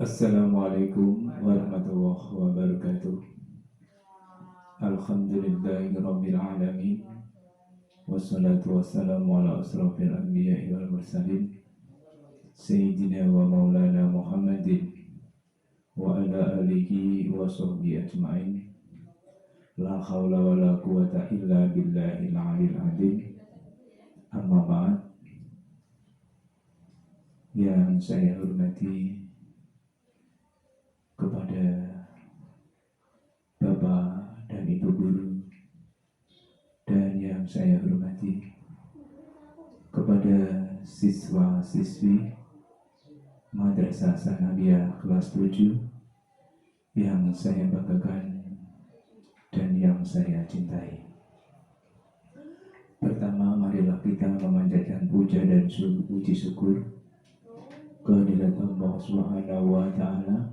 Assalamualaikum warahmatullahi wabarakatuh. Alhamdulillahirabbil alamin. Wassalatu wassalamu ala asrofil anbiya'i wal mursalin Sayyidina wa maulana Muhammadin wa ala alihi wa sahbihi ajma'in. La hawla wa la quwata illa billahil aliyil azim. Amma ba'd. Yang saya hormati kepada Bapak dan Ibu Guru, dan yang saya hormati kepada siswa-siswi Madrasah Sanawiyah kelas 7 yang saya banggakan dan yang saya cintai. Pertama, marilah kita memanjatkan puja dan puji syukur kehadirat Allah Subhanahu wa Ta'ala,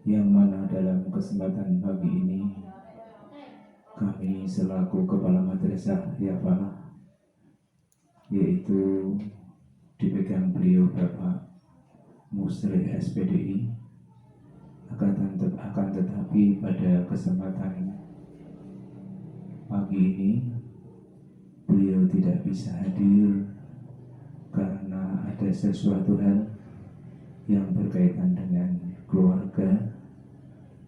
yang mana dalam kesempatan pagi ini kami selaku Kepala Madrasah Yafalah, yaitu dipegang beliau Bapak Musri SPDI, akan tetapi pada kesempatan pagi ini beliau tidak bisa hadir karena ada sesuatu hal yang berkaitan dengan keluarga.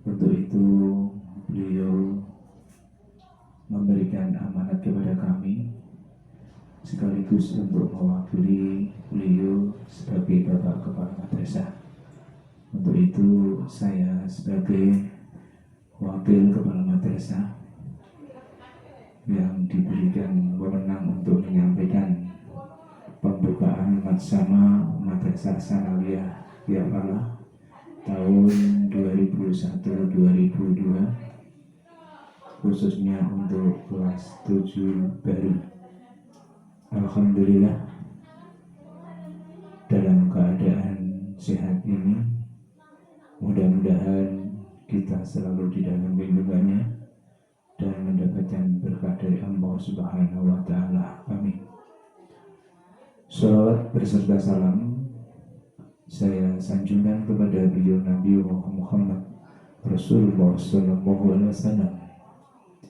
Untuk itu beliau memberikan amanat kepada kami sekaligus untuk mewakili beliau sebagai Bapak Kepala Madrasah. Untuk itu saya sebagai Wakil Kepala Madrasah yang diberikan wewenang untuk menyampaikan pembukaan Matsama Madrasah Sanawiyah Yafalah tahun 2001-2002, khususnya untuk kelas 7 baru. Alhamdulillah, dalam keadaan sehat ini, mudah-mudahan kita selalu di dalam lindungannya dan mendapatkan berkah dari Allah Subhanahu wa Ta'ala. Amin. Salawat beserta salam saya sanjungkan kepada beliau Nabi Muhammad Rasulullah Sallallahu Alaihi Wasallam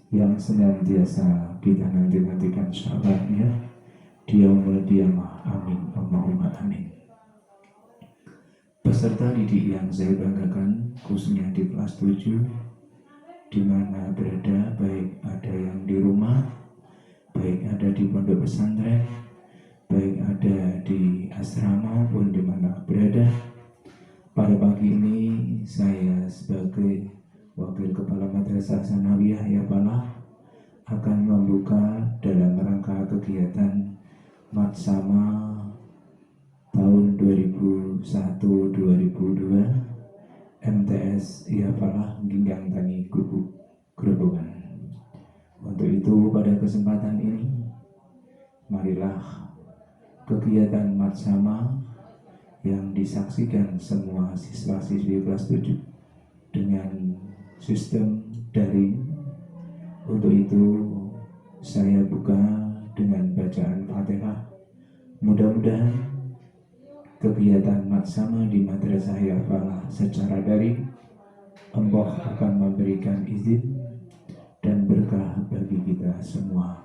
yang senantiasa kita nantikan syafaatnya di yaumul qiyamah. Amin, Allahumma amin. Peserta didik yang saya banggakan, khususnya di kelas 7, di mana berada, baik ada yang di rumah, baik ada di pondok pesantren, baik ada di asrama maupun di mana berada. Pada pagi ini saya sebagai Wakil Kepala Madrasah Sanawiyah Yafalah akan membuka dalam rangka kegiatan Matsama tahun 2001-2002 MTS Yafalah Ginggang Tani Gubuk Grobogan. Untuk itu pada kesempatan ini marilah kegiatan Matsama yang disaksikan semua siswa-siswi kelas 7 dengan sistem daring. Untuk itu saya buka dengan bacaan Fatihah. Mudah-mudahan kegiatan Matsama di Madrasah Yafalah secara daring Allah akan memberikan izin dan berkah bagi kita semua.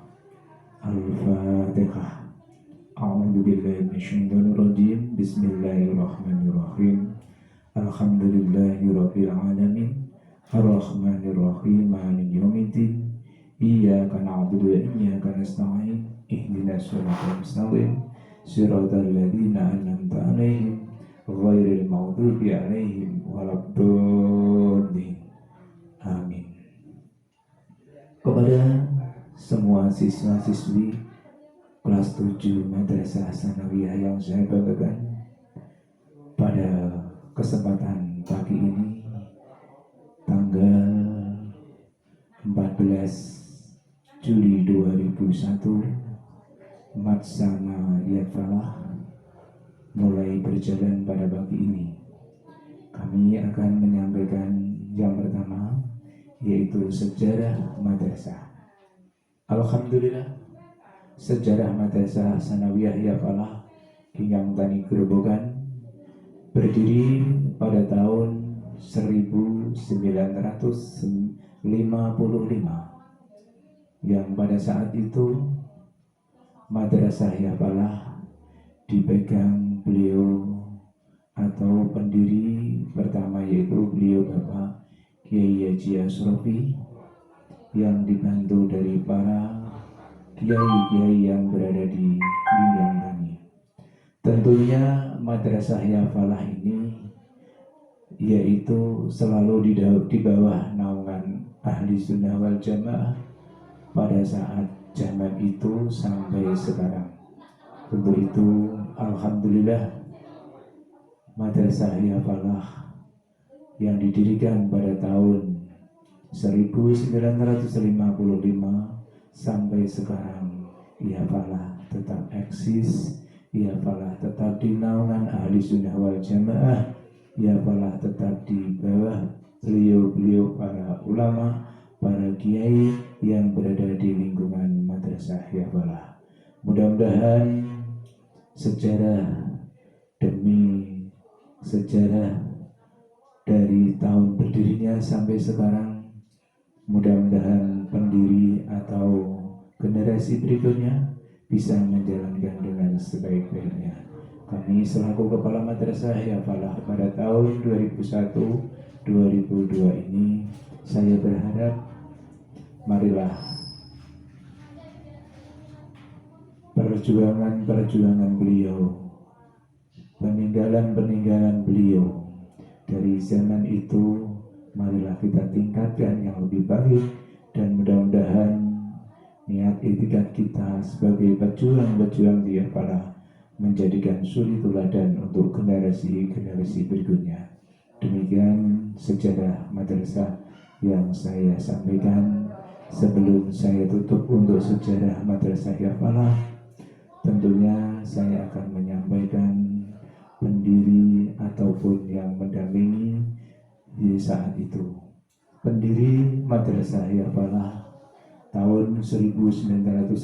Al-Fatihah. A'udzu billahi minasyaitonir rajim. Bismillahirrahmanirrahim. Alhamdulillahirabbil alamin. Arrahmanir rahim. Maliki yaumiddin. Iyyaka na'budu wa iyyaka nasta'in. Ihdinas siratal mustaqim. Siratal ladzina an'amta 'alaihim ghairil maghdubi 'alaihim waladdallin. Amin. Kepada semua siswa-siswi kelas 7 Madrasah Sanawiyah yang saya banggakan, pada kesempatan pagi ini tanggal 14 Juli 2001 Matsama Yafalah mulai berjalan pada pagi ini. Kami akan menyampaikan yang pertama, yaitu sejarah madrasah. Alhamdulillah, sejarah Madrasah Sanawiyah Yafalah Ginggang Tani Grobogan berdiri pada tahun 1955, yang pada saat itu Madrasah Yafalah dipegang beliau atau pendiri pertama, yaitu beliau Bapak Kiai Haji Asrofi, yang dibantu dari para kiai-kiai yang berada di Linggang kami. Tentunya Madrasah Yafalah ini yaitu selalu di bawah naungan Ahli Sunnah wal Jamaah pada saat zaman itu sampai sekarang. Tentu itu alhamdulillah Madrasah Yafalah yang didirikan pada tahun 1955 sampai sekarang, Yafalah tetap eksis, Yafalah tetap di naungan Ahli Sunnah wal Jamaah, Yafalah tetap di bawah beliau-beliau para ulama, para kiai yang berada di lingkungan Madrasah Yafalah. Mudah-mudahan sejarah demi sejarah dari tahun berdirinya sampai sekarang, mudah-mudahan pendiri atau generasi berikutnya bisa menjalankan dengan sebaik-baiknya. Kami selaku Kepala Madrasah Yafalah pada tahun 2001-2002 ini, saya berharap marilah perjuangan beliau, peninggalan beliau dari zaman itu, marilah kita tingkatkan yang lebih baik, dan mudah-mudahan niat itikat kita sebagai pejuang-pejuang di Yafalah menjadikan suri teladan untuk generasi-generasi berikutnya. Demikian sejarah madrasah yang saya sampaikan. Sebelum saya tutup untuk sejarah Madrasah Yafalah, tentunya saya akan menyampaikan pendiri ataupun yang mendampingi di saat itu. Pendiri Madrasah Yafalah tahun 1955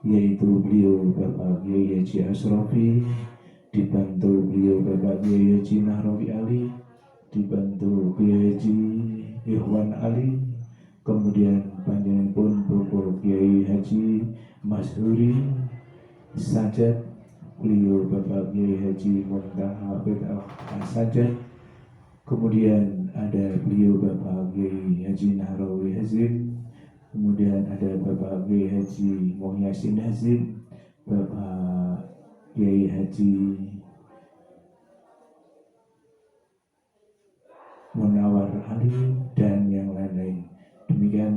yaitu beliau Bapak Kiai Haji Asrofi, dibantu beliau Bapak Kiai Haji Nahrawi Ali, dibantu Kiai Haji Ikhwan Ali, kemudian panjenenganipun Bapak Kiai Haji Masyhuri Sajat, beliau Bapak Kiai Haji Muntaha Sajat, kemudian ada beliau Bapak Kiai Haji Nahrawi Hazim, kemudian ada Bapak Kiai Haji Muhyasin Hazim, Bapak Kiai Haji Munawar Ali, dan yang lain-lain. Demikian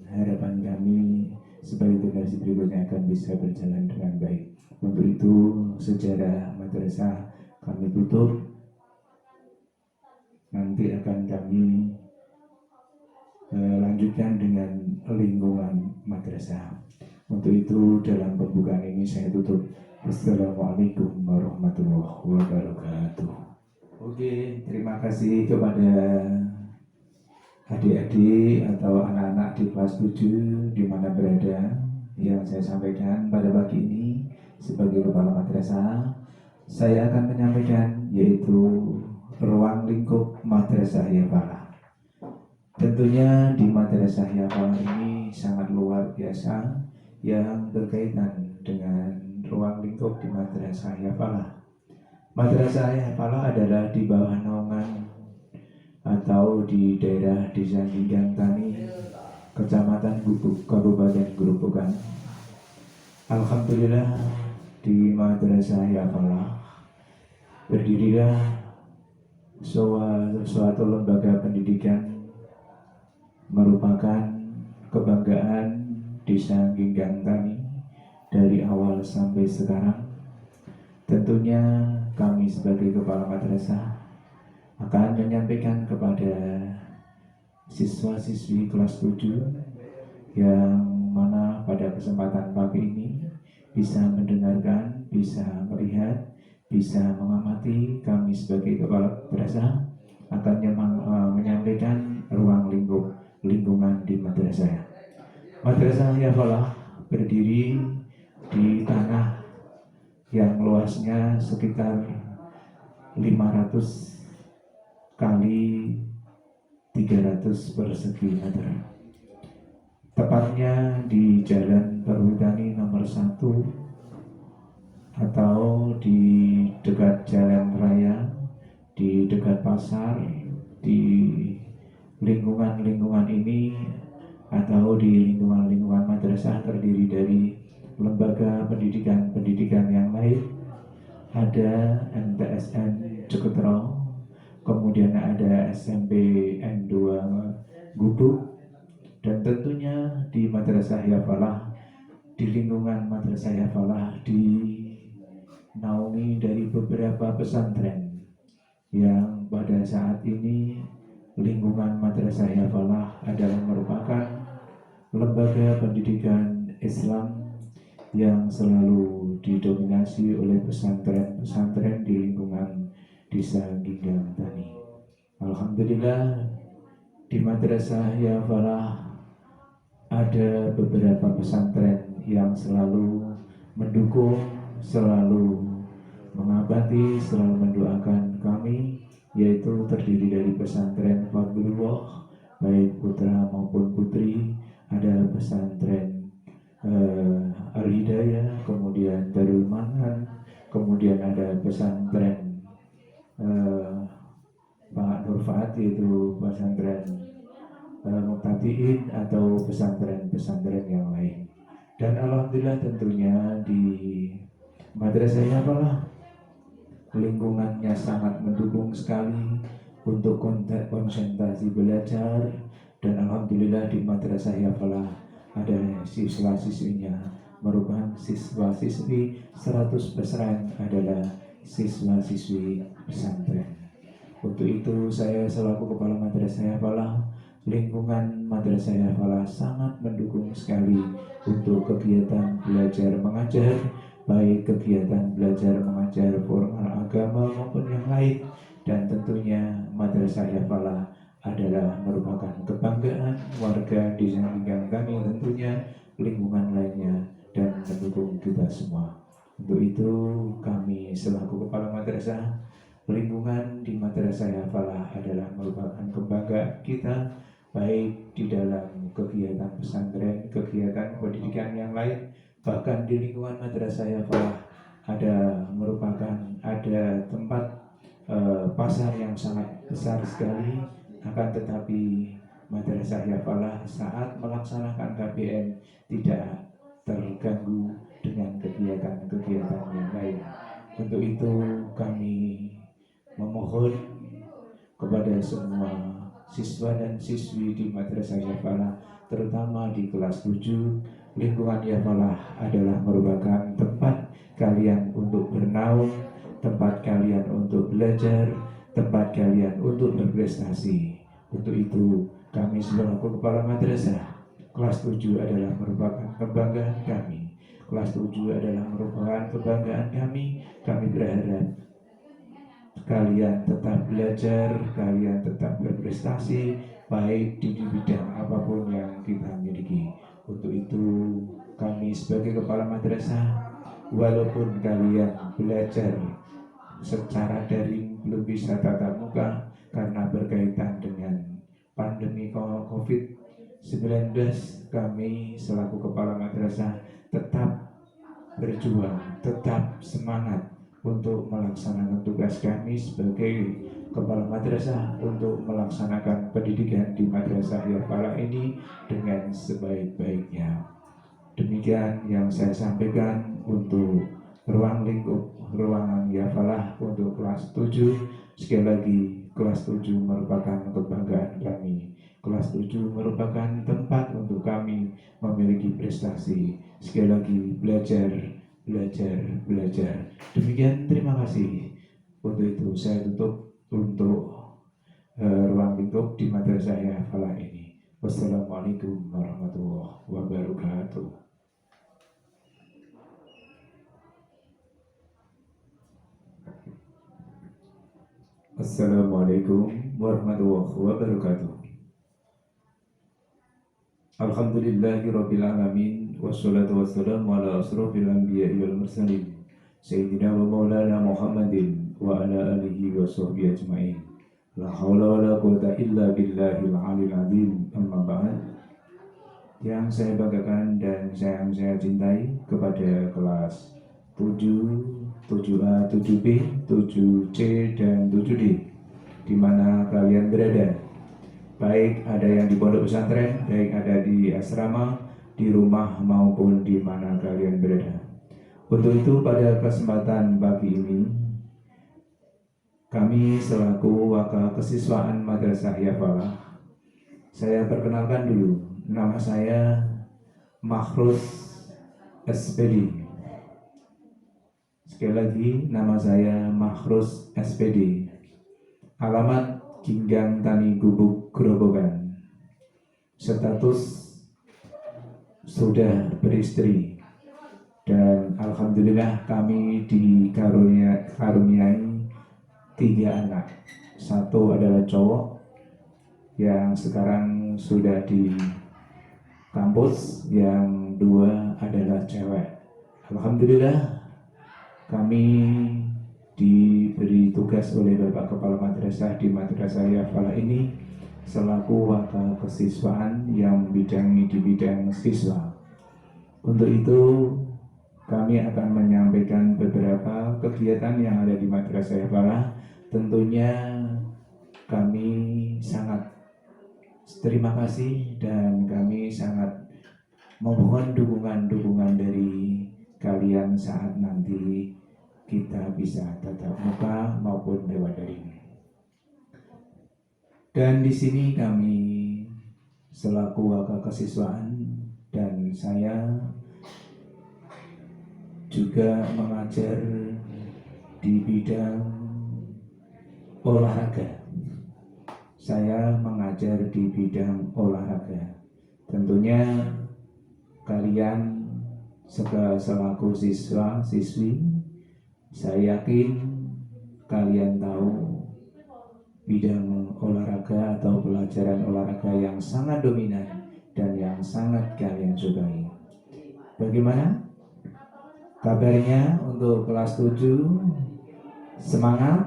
harapan kami sebagai generasi berikutnya akan bisa berjalan dengan baik. Untuk itu sejarah madrasah kami tutup. Nanti akan kami lanjutkan dengan lingkungan madrasah. Untuk itu dalam pembukaan ini saya tutup. Assalamualaikum warahmatullahi wabarakatuh. Oke, terima kasih kepada adik-adik atau anak-anak di kelas 7 di mana berada yang saya sampaikan pada pagi ini sebagai kepala madrasah. Saya akan menyampaikan yaitu ruang lingkup Madrasah Yafalah. Tentunya di Madrasah Yafalah ini sangat luar biasa yang berkaitan dengan ruang lingkup di Madrasah Yafalah. Madrasah Yafalah adalah di bawah naungan atau di daerah Desa Linggang Tani, Kecamatan Gubuk, Kabupaten Grobogan. Alhamdulillah di Madrasah Yafalah berdirilah suatu lembaga pendidikan merupakan kebanggaan Desa Linggang Tani dari awal sampai sekarang. Tentunya kami sebagai kepala madrasah akan menyampaikan kepada siswa-siswi kelas 7 yang mana pada kesempatan pagi ini bisa mendengarkan, bisa melihat, bisa mengamati. Kami sebagai kepala madrasah akan menyampaikan ruang lingkungan di madrasah. Madrasah Yafalah berdiri di tanah yang luasnya sekitar 500 kali 300 persegi meter. Tepatnya di Jalan Perhutani nomor 1 atau di dekat jalan raya, di dekat pasar, di lingkungan-lingkungan ini atau di lingkungan-lingkungan madrasah terdiri dari lembaga pendidikan yang lain. Ada MTSN Ceketro, kemudian ada SMP N2 Gubuk, dan tentunya di Madrasah Yafalah, di lingkungan Madrasah Yafalah dinaungi dari beberapa pesantren yang pada saat ini lingkungan Madrasah Yafalah adalah merupakan lembaga pendidikan Islam yang selalu didominasi oleh pesantren-pesantren di lingkungan Desa Ginggang Tani. Alhamdulillah, di Madrasah Yafalah ada beberapa pesantren yang selalu mendukung, selalu mengabdi, selalu mendoakan kami, yaitu terdiri dari pesantren Fadlullah, baik putra maupun putri. Ada pesantren Al-Hidayah, kemudian Darul Manan, kemudian ada pesantren Pak Nurfaat, yaitu pesantren Muqtadiin atau pesantren-pesantren yang lain. Dan alhamdulillah tentunya di Madrasah Yafalah lingkungannya sangat mendukung sekali untuk konsentrasi belajar, dan alhamdulillah di Madrasah Yafalah ada siswa-siswinya merupakan siswa-siswi 100% adalah siswa-siswi pesantren. Untuk itu saya selaku Kepala Madrasah Yafalah, lingkungan Madrasah Yafalah sangat mendukung sekali untuk kegiatan belajar mengajar, baik kegiatan belajar mengajar formal agama maupun yang lain. Dan tentunya Madrasah Yafalah adalah merupakan kebanggaan warga Desa Ginggang Tani, tentunya lingkungan lainnya, dan mendukung kita semua. Untuk itu kami selaku Kepala Madrasah, lingkungan di Madrasah Yafalah adalah merupakan kebanggaan kita, baik di dalam kegiatan pesantren, kegiatan pendidikan yang lain, bahkan di lingkungan Madrasah Yafalah ada tempat pasar yang sangat besar sekali. Akan tetapi Madrasah Yafalah saat melaksanakan KBM tidak terganggu dengan kegiatan-kegiatan yang lain. Untuk itu kami memohon kepada semua siswa dan siswi di Madrasah Yafalah, terutama di kelas 7, lingkungan Yafalah adalah merupakan tempat kalian untuk bernaung, tempat kalian untuk belajar, tempat kalian untuk berprestasi. Untuk itu kami selaku Kepala Madrasah, kelas 7 adalah merupakan kebanggaan kami. Kelas 7 adalah merupakan kebanggaan kami. Kami berharap kalian tetap belajar, kalian tetap berprestasi, baik di bidang apapun yang kita miliki. Untuk itu kami sebagai Kepala Madrasah, walaupun kalian belajar secara daring, belum bisa tatap muka karena berkaitan dengan pandemi COVID-19, kami selaku Kepala Madrasah tetap berjuang, tetap semangat untuk melaksanakan tugas kami sebagai Kepala Madrasah untuk melaksanakan pendidikan di Madrasah Yafalah ini dengan sebaik-baiknya. Demikian yang saya sampaikan untuk ruangan Yafalah untuk kelas 7. Sekali lagi, kelas 7 merupakan kebanggaan kami. Kelas 7 merupakan tempat untuk kami memiliki prestasi. Sekali lagi, belajar. Demikian, terima kasih. Untuk itu saya tutup untuk ruang lingkup di Madrasah Yafalah ini. Wassalamualaikum warahmatullahi wabarakatuh. Assalamualaikum warahmatullahi wabarakatuh. Alhamdulillahirabbil alamin, wassalatu wassalamu ala asrofil anbiya'i wal mursalin, sayyidina wa maulana Muhammadin wa ala alihi wa sahbihi ajma'in. La haula wa la quwata illa billahil aliyil azim. Amma ba'd. Yang saya banggakan dan yang saya cintai kepada kelas 7, 7A, 7B, 7C, dan 7D di mana kalian berada. Baik ada yang di pondok pesantren, baik ada di asrama, di rumah maupun di mana kalian berada. Untuk itu pada kesempatan pagi ini kami selaku wakil kesiswaan Madrasah Yafalah, saya perkenalkan dulu, nama saya Makhrus SPD. Sekali lagi, nama saya Makhrus SPD. Alamat Ginggang Tani Gubuk Grobogan. Status sudah beristri. Dan alhamdulillah kami dikaruniai 3 anak. 1 adalah cowok yang sekarang sudah di kampus, yang 2 adalah cewek. Alhamdulillah kami diberi tugas oleh Bapak Kepala Madrasah di Madrasah Yafalah ini selaku wakil kesiswaan yang membidangi di bidang siswa. Untuk itu kami akan menyampaikan beberapa kegiatan yang ada di Madrasah Yafalah. Tentunya kami sangat terima kasih dan kami sangat memohon dukungan dari kalian saat nanti kita bisa tatap muka maupun lewat daring. Dan di sini kami selaku wakil kesiswaan dan saya juga mengajar di bidang olahraga. Saya mengajar di bidang olahraga. Tentunya kalian selaku siswa siswi, saya yakin kalian tahu bidang olahraga atau pelajaran olahraga yang sangat dominan dan yang sangat kalian sukai. Bagaimana kabarnya untuk kelas 7? Semangat?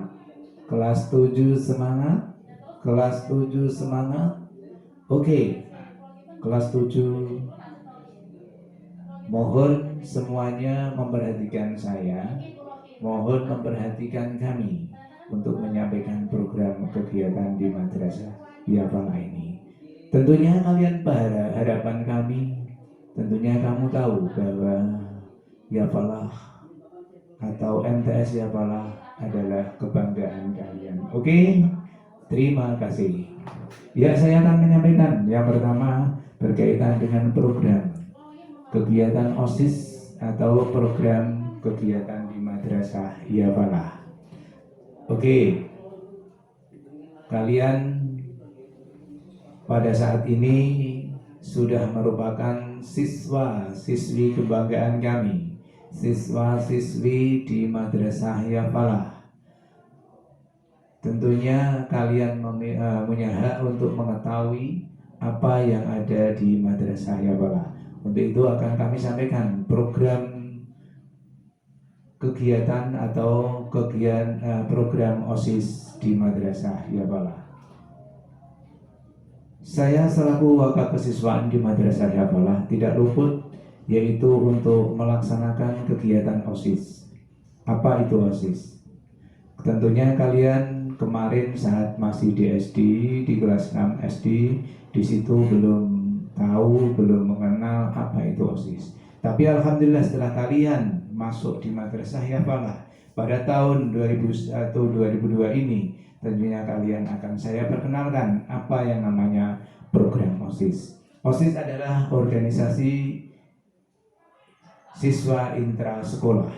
Kelas 7 semangat? Kelas 7 semangat? Oke. Kelas 7 mohon semuanya memperhatikan saya. Mohon memperhatikan kami untuk menyampaikan program kegiatan di Madrasah Yafalah ini. Tentunya kalian harapan kami, tentunya kamu tahu bahwa Yafalah atau MTS Yafalah adalah kebanggaan kalian. Oke? Terima kasih. Ya, saya akan menyampaikan yang pertama berkaitan dengan program kegiatan OSIS atau program kegiatan di Madrasah Yafalah. Oke, kalian pada saat ini sudah merupakan siswa-siswi kebanggaan kami, siswa-siswi di Madrasah Yafalah. Tentunya kalian punya hak untuk mengetahui apa yang ada di Madrasah Yafalah. Untuk itu akan kami sampaikan program kegiatan atau program OSIS di Madrasah Yafalah. Saya selaku wakil kesiswaan di Madrasah Yafalah tidak luput yaitu untuk melaksanakan kegiatan OSIS. Apa itu OSIS? Tentunya kalian kemarin saat masih di SD, di kelas 6 SD, di situ belum tahu, belum mengenal apa itu OSIS. Tapi alhamdulillah setelah kalian masuk di Madrasah Yafalah pada tahun 2001-2002 ini, tentunya kalian akan saya perkenalkan apa yang namanya program OSIS. OSIS adalah organisasi siswa intra sekolah.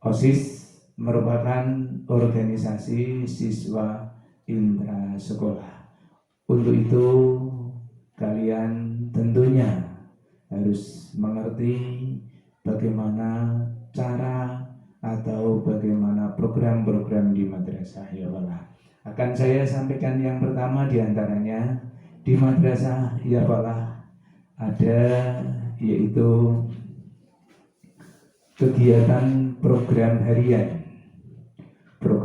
OSIS merupakan organisasi siswa intra sekolah. Untuk itu kalian tentunya harus mengerti bagaimana cara atau bagaimana program-program di Madrasah Yafalah. Akan saya sampaikan yang pertama diantaranya di Madrasah Yafalah ada yaitu kegiatan program harian.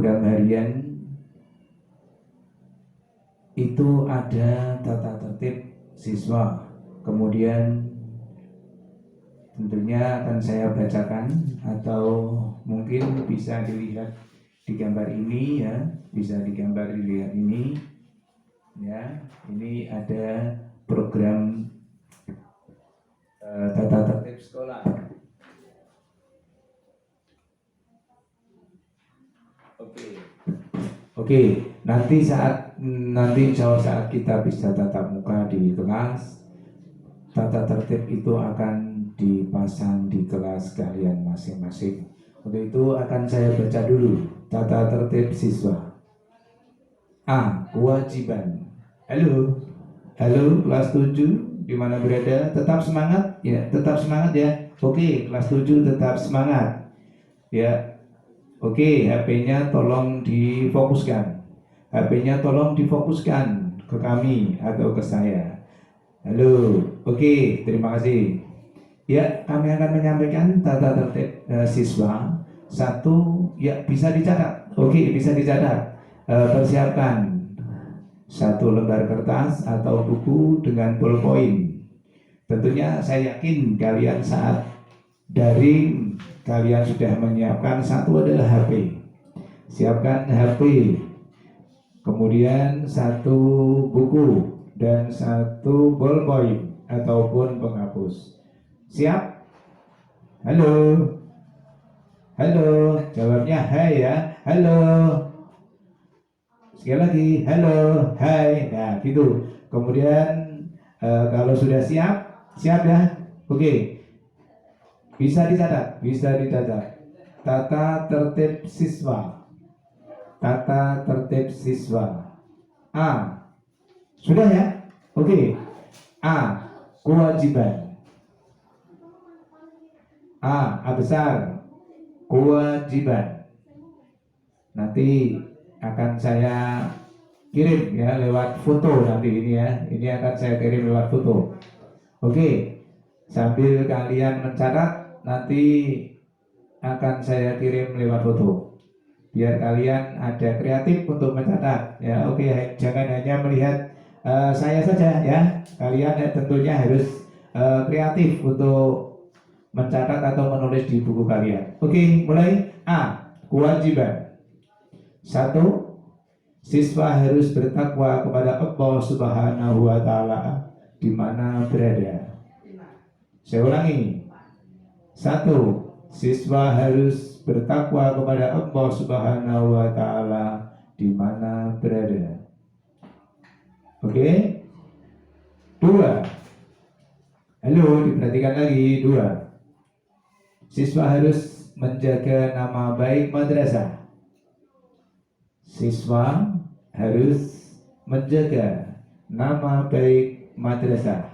program harian itu ada tata tertib siswa. Kemudian tentunya akan saya bacakan atau mungkin bisa dilihat di gambar ini ya, bisa digambar dilihat ini ya. Ini ada program tata tertib sekolah. Oke, nanti insya Allah saat kita bisa tatap muka di kelas, tata tertib itu akan dipasang di kelas kalian masing-masing. Untuk itu akan saya baca dulu tata tertib siswa. A. Kewajiban. Halo kelas 7 di mana berada, tetap semangat ya, tetap semangat ya. Oke, kelas 7 tetap semangat ya. Oke, HP-nya tolong difokuskan. HP-nya tolong difokuskan ke kami atau ke saya. Halo, oke, terima kasih. Ya, kami akan menyampaikan tata tertib siswa. Satu, ya bisa dicatat. Oke, bisa dicatat. Persiapkan satu lembar kertas atau buku dengan ballpoint. Tentunya saya yakin kalian saat daring kalian sudah menyiapkan. Satu adalah HP, siapkan HP, kemudian satu buku dan satu ballpoint ataupun penghapus. Siap? Halo jawabnya hai ya. Halo, sekali lagi, halo, hai. Nah gitu. Kemudian kalau sudah siap ya. Oke. Bisa dicatat. Tata tertib siswa. Tata tertib siswa. A. Sudah ya? Oke. A. Kewajiban. A besar. Kewajiban. Nanti akan saya kirim ya lewat foto nanti ini ya. Ini akan saya kirim lewat foto. Oke. Sambil kalian mencatat, nanti akan saya kirim lewat foto biar kalian ada kreatif untuk mencatat ya. Oke, jangan hanya melihat saya saja ya, kalian tentunya harus kreatif untuk mencatat atau menulis di buku kalian. Oke, mulai. A. Kewajiban. 1. Siswa harus bertakwa kepada Allah Subhanahu wa Ta'ala di mana berada. Saya ulangi. 1. Siswa harus bertakwa kepada Allah Subhanahu wa Ta'ala di mana berada. Oke. 2. Halo, diperhatikan lagi. 2. Siswa harus menjaga nama baik madrasah. Siswa harus menjaga nama baik madrasah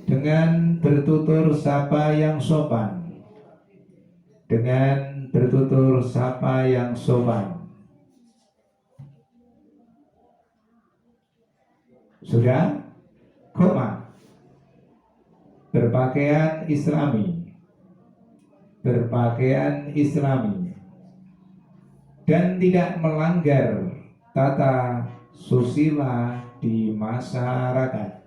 dengan bertutur sapa yang sopan. Dengan bertutur sapa yang sopan. Sudah? Koma. Berpakaian Islami. Berpakaian Islami. Dan tidak melanggar tata susila di masyarakat.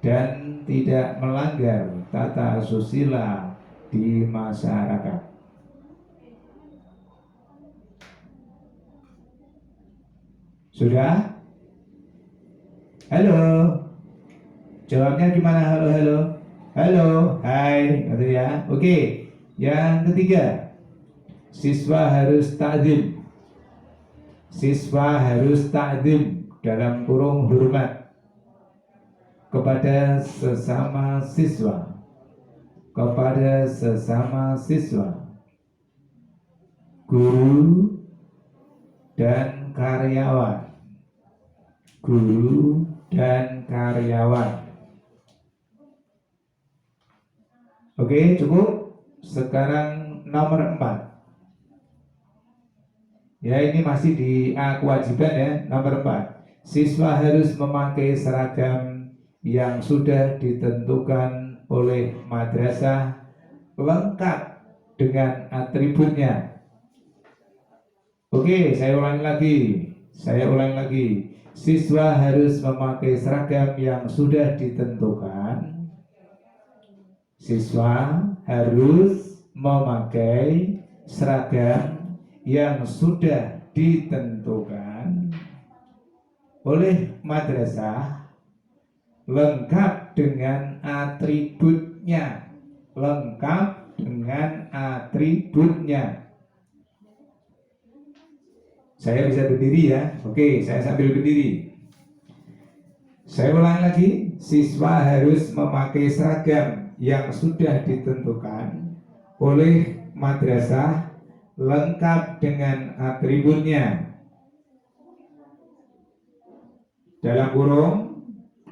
Dan tidak melanggar tata susila di masyarakat. Sudah? Halo. Jawabnya gimana? Halo, hai, gitu ya. Oke. Yang ketiga, siswa harus ta'zim. Siswa harus ta'zim dalam kurung hormat kepada sesama siswa. Kepada sesama siswa, guru dan karyawan. Guru dan karyawan. Oke, cukup. Sekarang nomor 4. Ya, ini masih di A, kewajiban ya. Nomor 4. Siswa harus memakai seragam yang sudah ditentukan oleh madrasah lengkap dengan atributnya. Oke, saya ulangi lagi. Saya ulangi lagi. Siswa harus memakai seragam yang sudah ditentukan. Siswa harus memakai seragam yang sudah ditentukan oleh madrasah lengkap dengan atributnya. Lengkap dengan atributnya. Saya bisa berdiri ya. Oke, saya sambil berdiri. Saya ulangi lagi. Siswa harus memakai seragam yang sudah ditentukan oleh madrasah lengkap dengan atributnya. Dalam kurung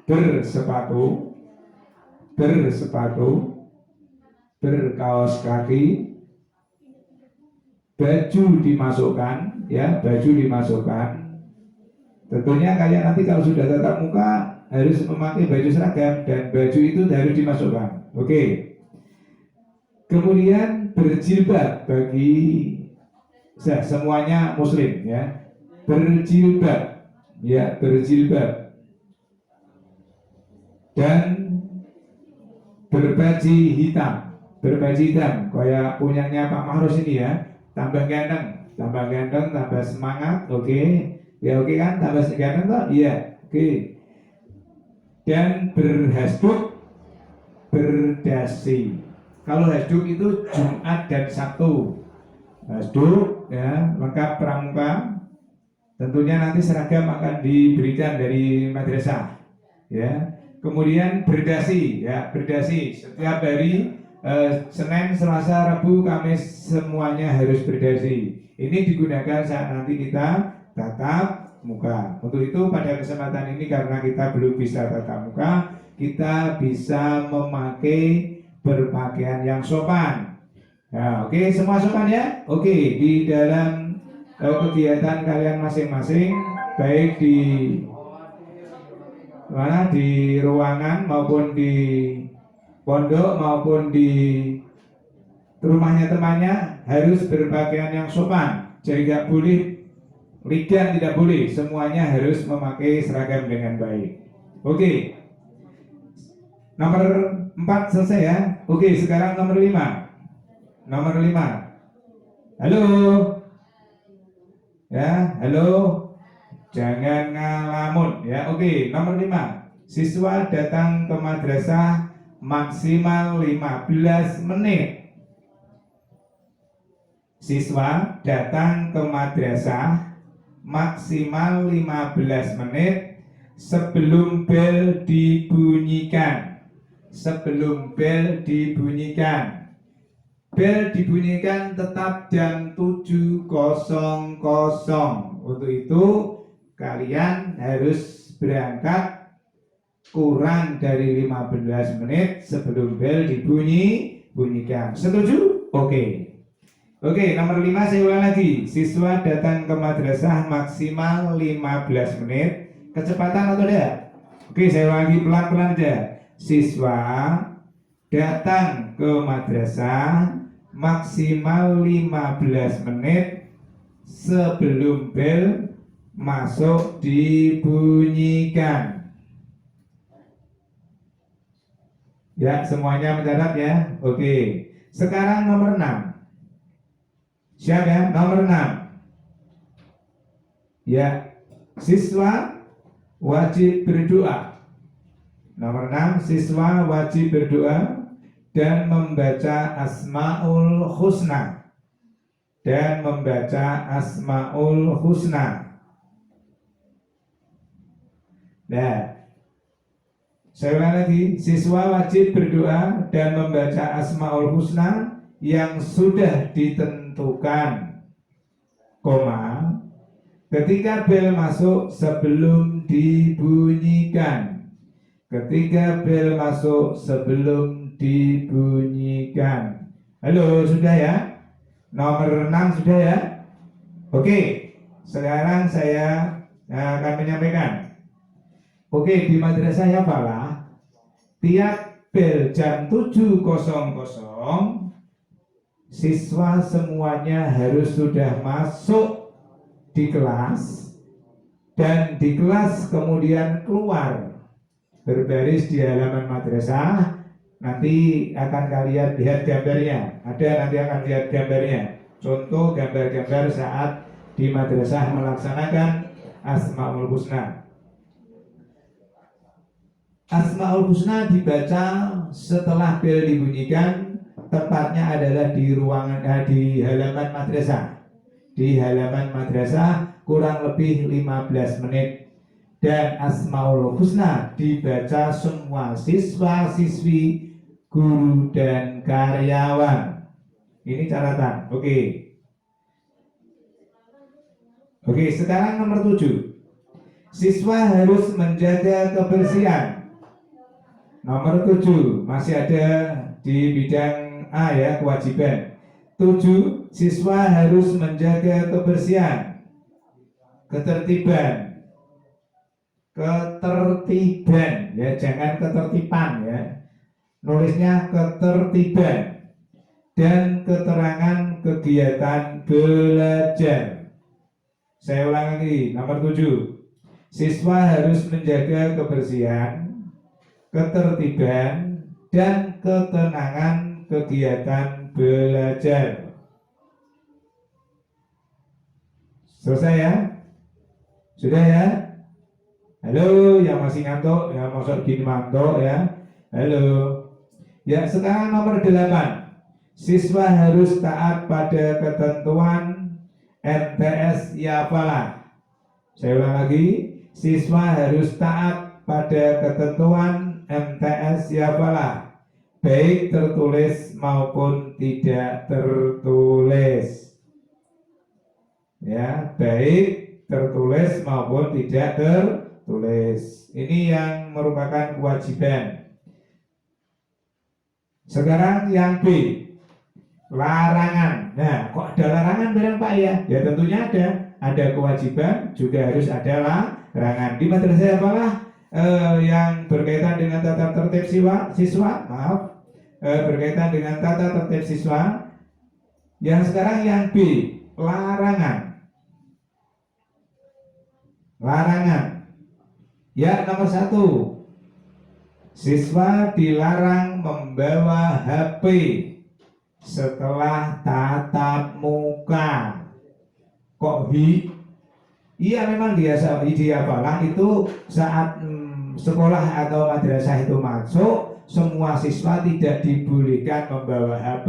bersepatu, berkaos kaki, baju dimasukkan, ya, baju dimasukkan. Tentunya kalian nanti kalau sudah tatap muka harus memakai baju seragam dan baju itu harus dimasukkan. Oke. Kemudian berjilbab bagi semuanya muslim, ya. Berjilbab, ya, berjilbab. Dan berbaji hitam, kayak punyanya Pak Mahrus ini ya. Tambah ganteng, tambah semangat, oke. Ya oke kan, tambah ganteng toh? Iya, oke. Dan berhasduk, berdasi. Kalau hasduk itu Jumat dan Sabtu. Hasduk ya, lengkap pramuka. Tentunya nanti seragam akan diberikan dari madrasah. Ya. Kemudian berdasi, ya, berdasi setiap hari Senin, Selasa, Rabu, Kamis semuanya harus berdasi. Ini digunakan saat nanti kita tatap muka. Untuk itu pada kesempatan ini karena kita belum bisa tatap muka, kita bisa memakai berpakaian yang sopan. Nah, oke, semua sopan ya? Oke, di dalam kegiatan kalian masing-masing, baik di mana, di ruangan maupun di pondok maupun di rumahnya temannya, harus berpakaian yang sopan. Jadi tidak boleh ligan, tidak boleh. Semuanya harus memakai seragam dengan baik. Oke. Nomor 4 selesai ya. Oke, sekarang nomor 5. Nomor 5. Halo. Ya, halo. Jangan ngalamun ya. Oke, nomor 5. Siswa datang ke madrasah maksimal 15 menit. Siswa datang ke madrasah maksimal 15 menit sebelum bel dibunyikan. Sebelum bel dibunyikan. Bel dibunyikan tetap jam 7.00. Untuk itu kalian harus berangkat kurang dari 15 menit sebelum bel dibunyikan. Setuju? Oke. Oke, nomor 5 saya ulang lagi. Siswa datang ke madrasah maksimal 15 menit. Kecepatan atau tidak? Oke, saya ulang lagi pelan-pelan aja. Siswa datang ke madrasah maksimal 15 menit sebelum bel masuk dibunyikan. Ya, semuanya mencatat ya. Oke. Sekarang nomor 6. Siap ya, nomor 6. Ya, siswa wajib berdoa. Nomor 6, siswa wajib berdoa dan membaca Asmaul Husna. Dan membaca Asmaul Husna. Nah, saya ulang lagi, siswa wajib berdoa dan membaca Asmaul Husna yang sudah ditentukan, koma, ketika bel masuk sebelum dibunyikan. Ketika bel masuk sebelum dibunyikan. Halo, sudah ya? Nomor 6 sudah ya? Oke, sekarang saya akan menyampaikan. Oke, di madrasah ya Fala, tiap bel jam 7.00 siswa semuanya harus sudah masuk di kelas, dan di kelas kemudian keluar berbaris di halaman madrasah. Nanti akan kalian lihat gambarnya, nanti akan lihat gambarnya, contoh gambar-gambar saat di madrasah melaksanakan Asmaul Husna. Asmaul Husna dibaca setelah bel dibunyikan, tepatnya adalah di di halaman madrasah. Di halaman madrasah kurang lebih 15 menit. Dan Asmaul Husna dibaca semua siswa-siswi, guru dan karyawan. Ini catatan. Oke, sekarang nomor 7. Siswa harus menjaga kebersihan. Nomor 7 masih ada di bidang A ya, kewajiban. 7. Siswa harus menjaga kebersihan, ketertiban ya, jangan ketertiban ya. Nulisnya ketertiban dan keterangan kegiatan belajar. Saya ulang lagi, nomor 7. Siswa harus menjaga kebersihan, ketertiban dan ketenangan kegiatan belajar. Selesai ya? Sudah ya? Halo, yang masih ngantuk, yang masuk gini mantuk ya. Halo. Ya, sekarang nomor 8. Siswa harus taat pada ketentuan MTS Yafalah. Saya ulang lagi, siswa harus taat pada ketentuan MTS Yafalah, baik tertulis maupun tidak tertulis. Ya, baik tertulis maupun tidak tertulis. Ini yang merupakan kewajiban. Sekarang yang B, larangan. Nah, kok ada larangan bareng Pak ya? Ya tentunya ada kewajiban, juga harus ada larangan. Di madrasah apalah yang berkaitan dengan tata tertib siswa, berkaitan dengan tata tertib siswa. Yang sekarang yang B, larangan. Ya, nomor 1. Siswa dilarang membawa HP setelah tatap muka. Kok Iya, memang diapalah itu saat sekolah atau madrasah itu masuk, semua siswa tidak dibolehkan membawa HP.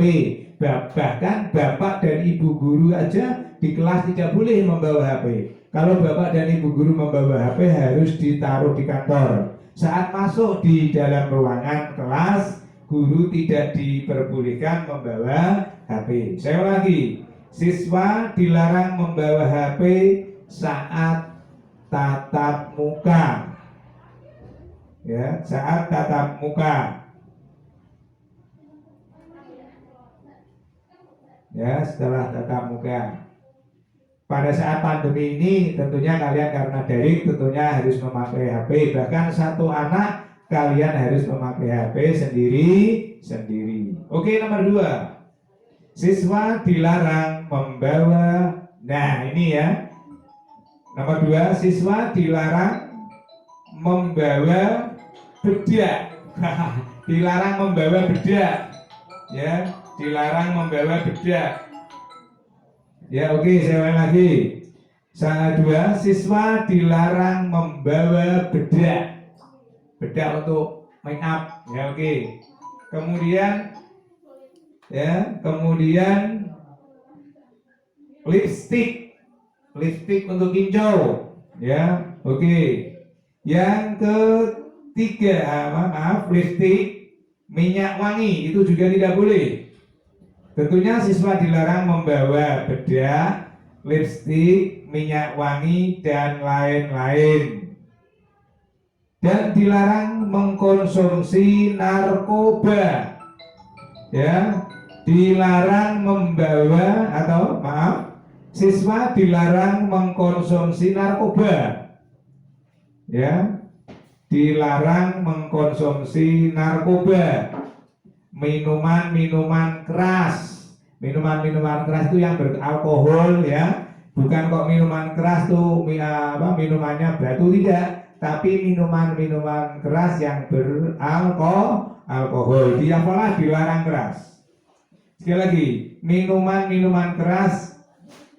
Bahkan bapak dan ibu guru aja di kelas tidak boleh membawa HP. Kalau bapak dan ibu guru membawa HP harus ditaruh di kantor. Saat masuk di dalam ruangan kelas, guru tidak diperbolehkan membawa HP. Saya lagi, siswa dilarang membawa HP saat tatap muka. Ya, saat tatap muka. Ya, setelah tatap muka. Pada saat pandemi ini tentunya kalian karena daring tentunya harus memakai HP. Bahkan satu anak kalian harus memakai HP sendiri. Oke, nomor 2. Siswa dilarang membawa. Nah, ini ya. Nomor 2, siswa dilarang membawa bedak. Dilarang membawa bedak. Ya, dilarang membawa bedak. Ya, oke, saya ulang lagi. Sangat 2, siswa dilarang membawa bedak. Bedak untuk make up. Ya, oke. Kemudian lipstick untuk kinjau. Ya, oke. Yang ketiga, lipstick minyak wangi itu juga tidak boleh. Tentunya siswa dilarang membawa bedak, lipstik, minyak wangi, dan lain-lain. Dan dilarang mengkonsumsi narkoba. Ya, dilarang membawa siswa dilarang mengkonsumsi narkoba. Ya, dilarang mengkonsumsi narkoba. Minuman keras itu yang beralkohol ya, Bukan kok minuman keras tuh minumannya batu, tidak, tapi minuman-minuman keras yang beralkohol diapalah dilarang keras. Sekali lagi, minuman-minuman keras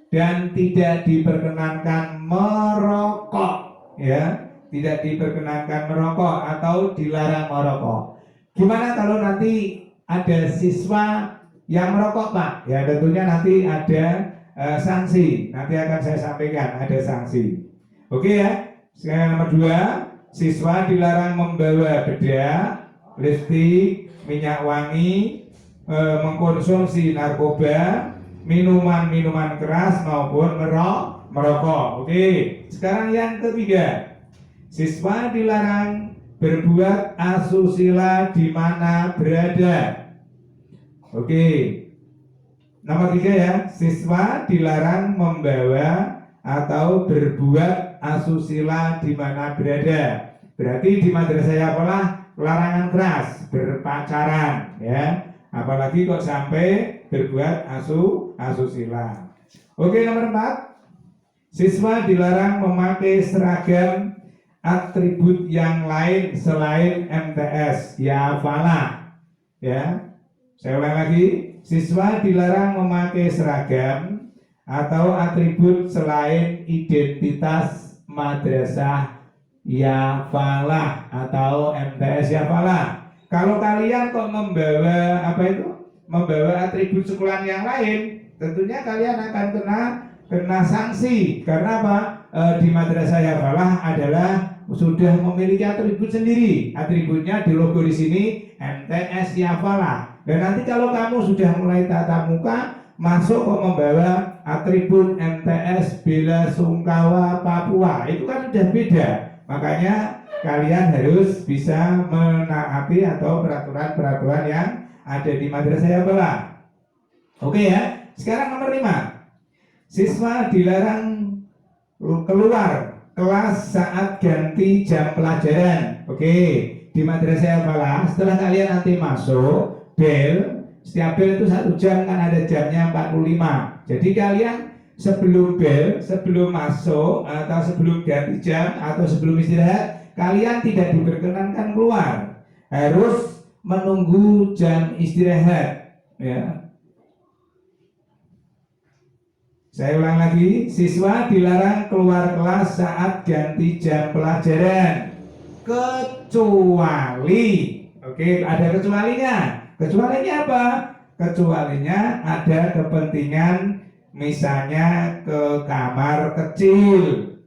dan tidak diperkenankan merokok, ya, tidak diperkenankan merokok atau dilarang merokok. Gimana kalau nanti ada siswa yang merokok, Pak? Ya tentunya nanti ada sanksi. Nanti akan saya sampaikan ada sanksi. Oke ya. Sekarang nomor 2, siswa dilarang membawa bedak, lipstik, minyak wangi, mengkonsumsi narkoba, minuman-minuman keras maupun merokok. Oke. Sekarang yang ketiga, siswa dilarang berbuat asusila di mana berada. Oke. Nomor 3 ya, siswa dilarang membawa atau berbuat asusila di mana berada. Berarti di madrasah apalah larangan keras, berpacaran, ya. Apalagi kok sampai berbuat asusila. Oke, nomor 4, siswa dilarang memakai seragam atribut yang lain selain MTS. Ya, falah. Ya. Saya ulang lagi, siswa dilarang memakai seragam atau atribut selain identitas madrasah ya falah atau MTS ya falah. Kalau kalian kok membawa membawa atribut sekolah yang lain, tentunya kalian akan kena sanksi. Karena apa? Di madrasah ya falah adalah sudah memiliki atribut sendiri. Atributnya di logo di sini MTS Yafalah. Dan nanti kalau kamu sudah mulai tatap muka masuk kok membawa atribut MTS Bela Sungkawa Papua, itu kan sudah beda. Makanya kalian harus bisa menaati atau peraturan-peraturan yang ada di madrasah Yafalah. Oke ya. Sekarang nomor 5, siswa dilarang keluar kelas saat ganti jam pelajaran. Oke, di madrasah Al-Falah setelah kalian nanti masuk bel, setiap bel itu 1 jam kan ada jamnya 45. Jadi kalian sebelum bel, sebelum masuk atau sebelum ganti jam atau sebelum istirahat, kalian tidak diperkenankan keluar. Harus menunggu jam istirahat, ya. Saya ulang lagi, siswa dilarang keluar kelas saat ganti jam pelajaran kecuali, oke, ada kecualinya. Kecualinya apa? Kecualinya ada kepentingan, misalnya ke kamar kecil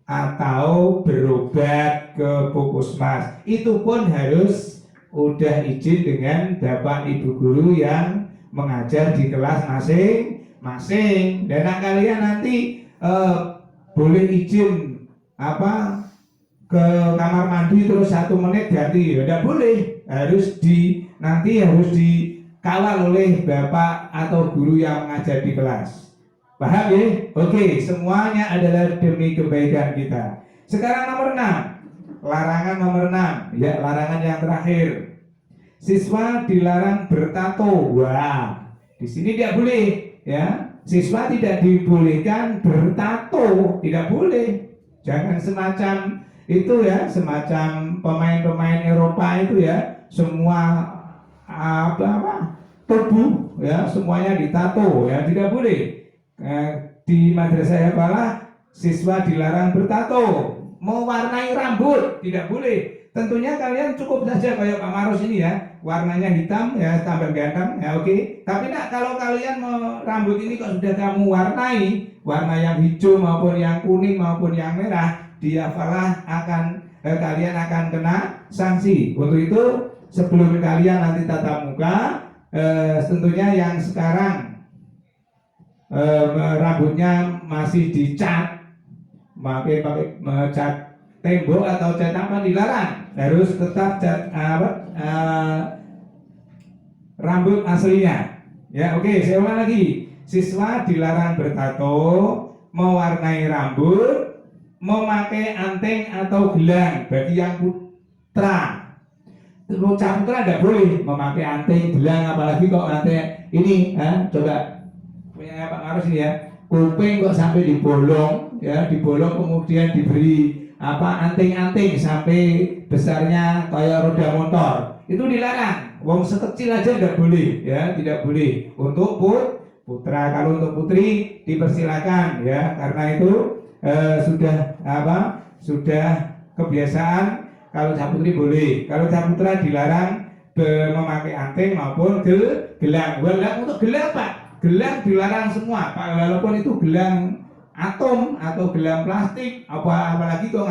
atau berobat ke puskesmas. Itu pun harus udah izin dengan Bapak Ibu guru yang mengajar di kelas masing-masing. Dan kalian nanti boleh izin ke kamar mandi terus 1 menit ganti, ya tidak boleh. Nanti harus dikawal oleh bapak atau guru yang mengajar di kelas. Paham ya? Oke, semuanya adalah demi kebaikan kita. Sekarang nomor 6, larangan nomor 6, ya, larangan yang terakhir. Siswa dilarang bertato. Wah, di sini tidak boleh, ya. Siswa tidak dibolehkan bertato, tidak boleh. Jangan semacam itu ya, semacam pemain-pemain Eropa itu ya, semua tubuh ya semuanya ditato, ya, tidak boleh. Di madrasah Yafalah siswa dilarang bertato, mewarnai rambut tidak boleh. Tentunya kalian cukup saja kayak Pak Marus ini ya, warnanya hitam ya, tambah ganteng ya, oke. Tapi kalau kalian rambut ini kok sudah kamu warnai, warna yang hijau maupun yang kuning maupun yang merah, di Yafalah kalian akan kena sanksi. Untuk itu sebelum kalian nanti tatap muka, tentunya yang sekarang rambutnya masih dicat, pakai cat tembok atau cat apa dilarang, harus tetap cat rambut aslinya. Ya, oke, saya ulang lagi. Siswa dilarang bertato, mewarnai rambut, memakai anteng atau gelang bagi yang putra. Bocah putra tidak boleh memakai anteng, gelang, apalagi kok nanti ini, coba punya Pak Marus ini ya, kuping kok sampai dibolong, ya dibolong kemudian diberi anting-anting sampai besarnya kayak roda motor, itu dilarang. Wong sekecil aja tidak boleh, ya tidak boleh. Untuk putra, kalau untuk putri dipersilakan, ya karena itu sudah kebiasaan. Kalau cah putri boleh, kalau cah putra dilarang memakai anting maupun gelang. Untuk gelang Pak, gelang dilarang semua Pak, walaupun itu gelang atom atau gelang plastik, apalagi kok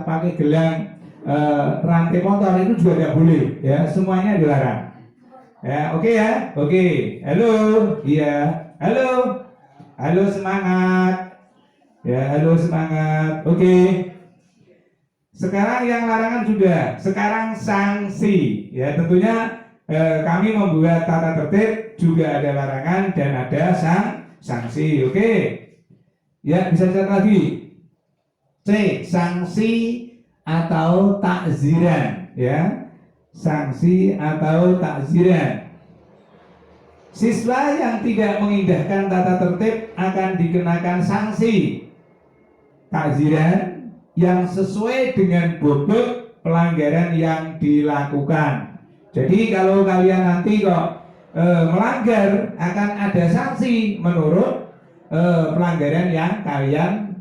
pakai gelang rantai motor, itu juga tidak boleh, ya semuanya dilarang. Ya, oke ya, oke. Halo, iya, halo semangat, ya halo semangat, oke. Sekarang yang larangan sudah, sekarang sanksi, ya tentunya kami membuat tata tertib juga ada larangan dan ada sanksi, oke. Ya bisa catat lagi. C, sanksi atau takziran, ya. Sanksi atau takziran. Siswa yang tidak mengindahkan tata tertib akan dikenakan sanksi takziran yang sesuai dengan bobot pelanggaran yang dilakukan. Jadi kalau kalian nanti kok melanggar, akan ada sanksi menurut pelanggaran yang kalian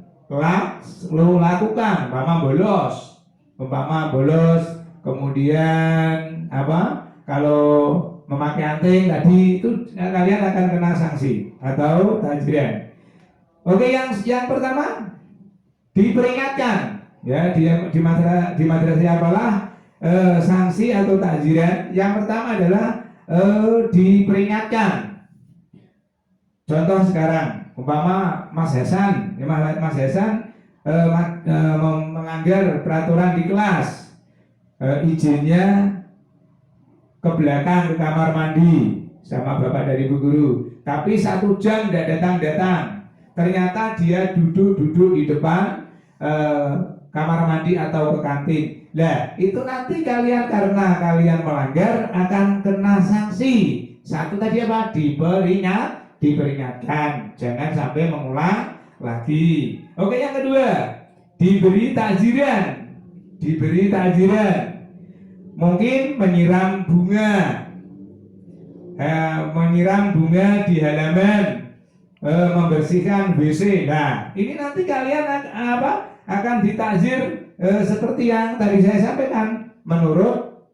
lakukan. Umpama bolos, kemudian kalau memakai anting tadi, itu kalian akan kena sanksi atau takziran. Oke, yang pertama diperingatkan, ya di madrasah apalah sanksi atau takziran. Yang pertama adalah diperingatkan. Contoh sekarang, umpama Mas Hasan melanggar peraturan di kelas, izinnya ke belakang ke kamar mandi sama bapak dari ibu guru, tapi 1 jam tidak datang. Ternyata dia duduk di depan kamar mandi atau ke kantin. Nah, itu nanti kalian, karena kalian melanggar, akan kena sanksi. Satu tadi apa? Diperingatkan, jangan sampai mengulang lagi. Oke, yang kedua, diberi takziran. Mungkin menyiram bunga di halaman, membersihkan WC. Nah, ini nanti kalian akan ditakzir seperti yang tadi saya sampaikan, menurut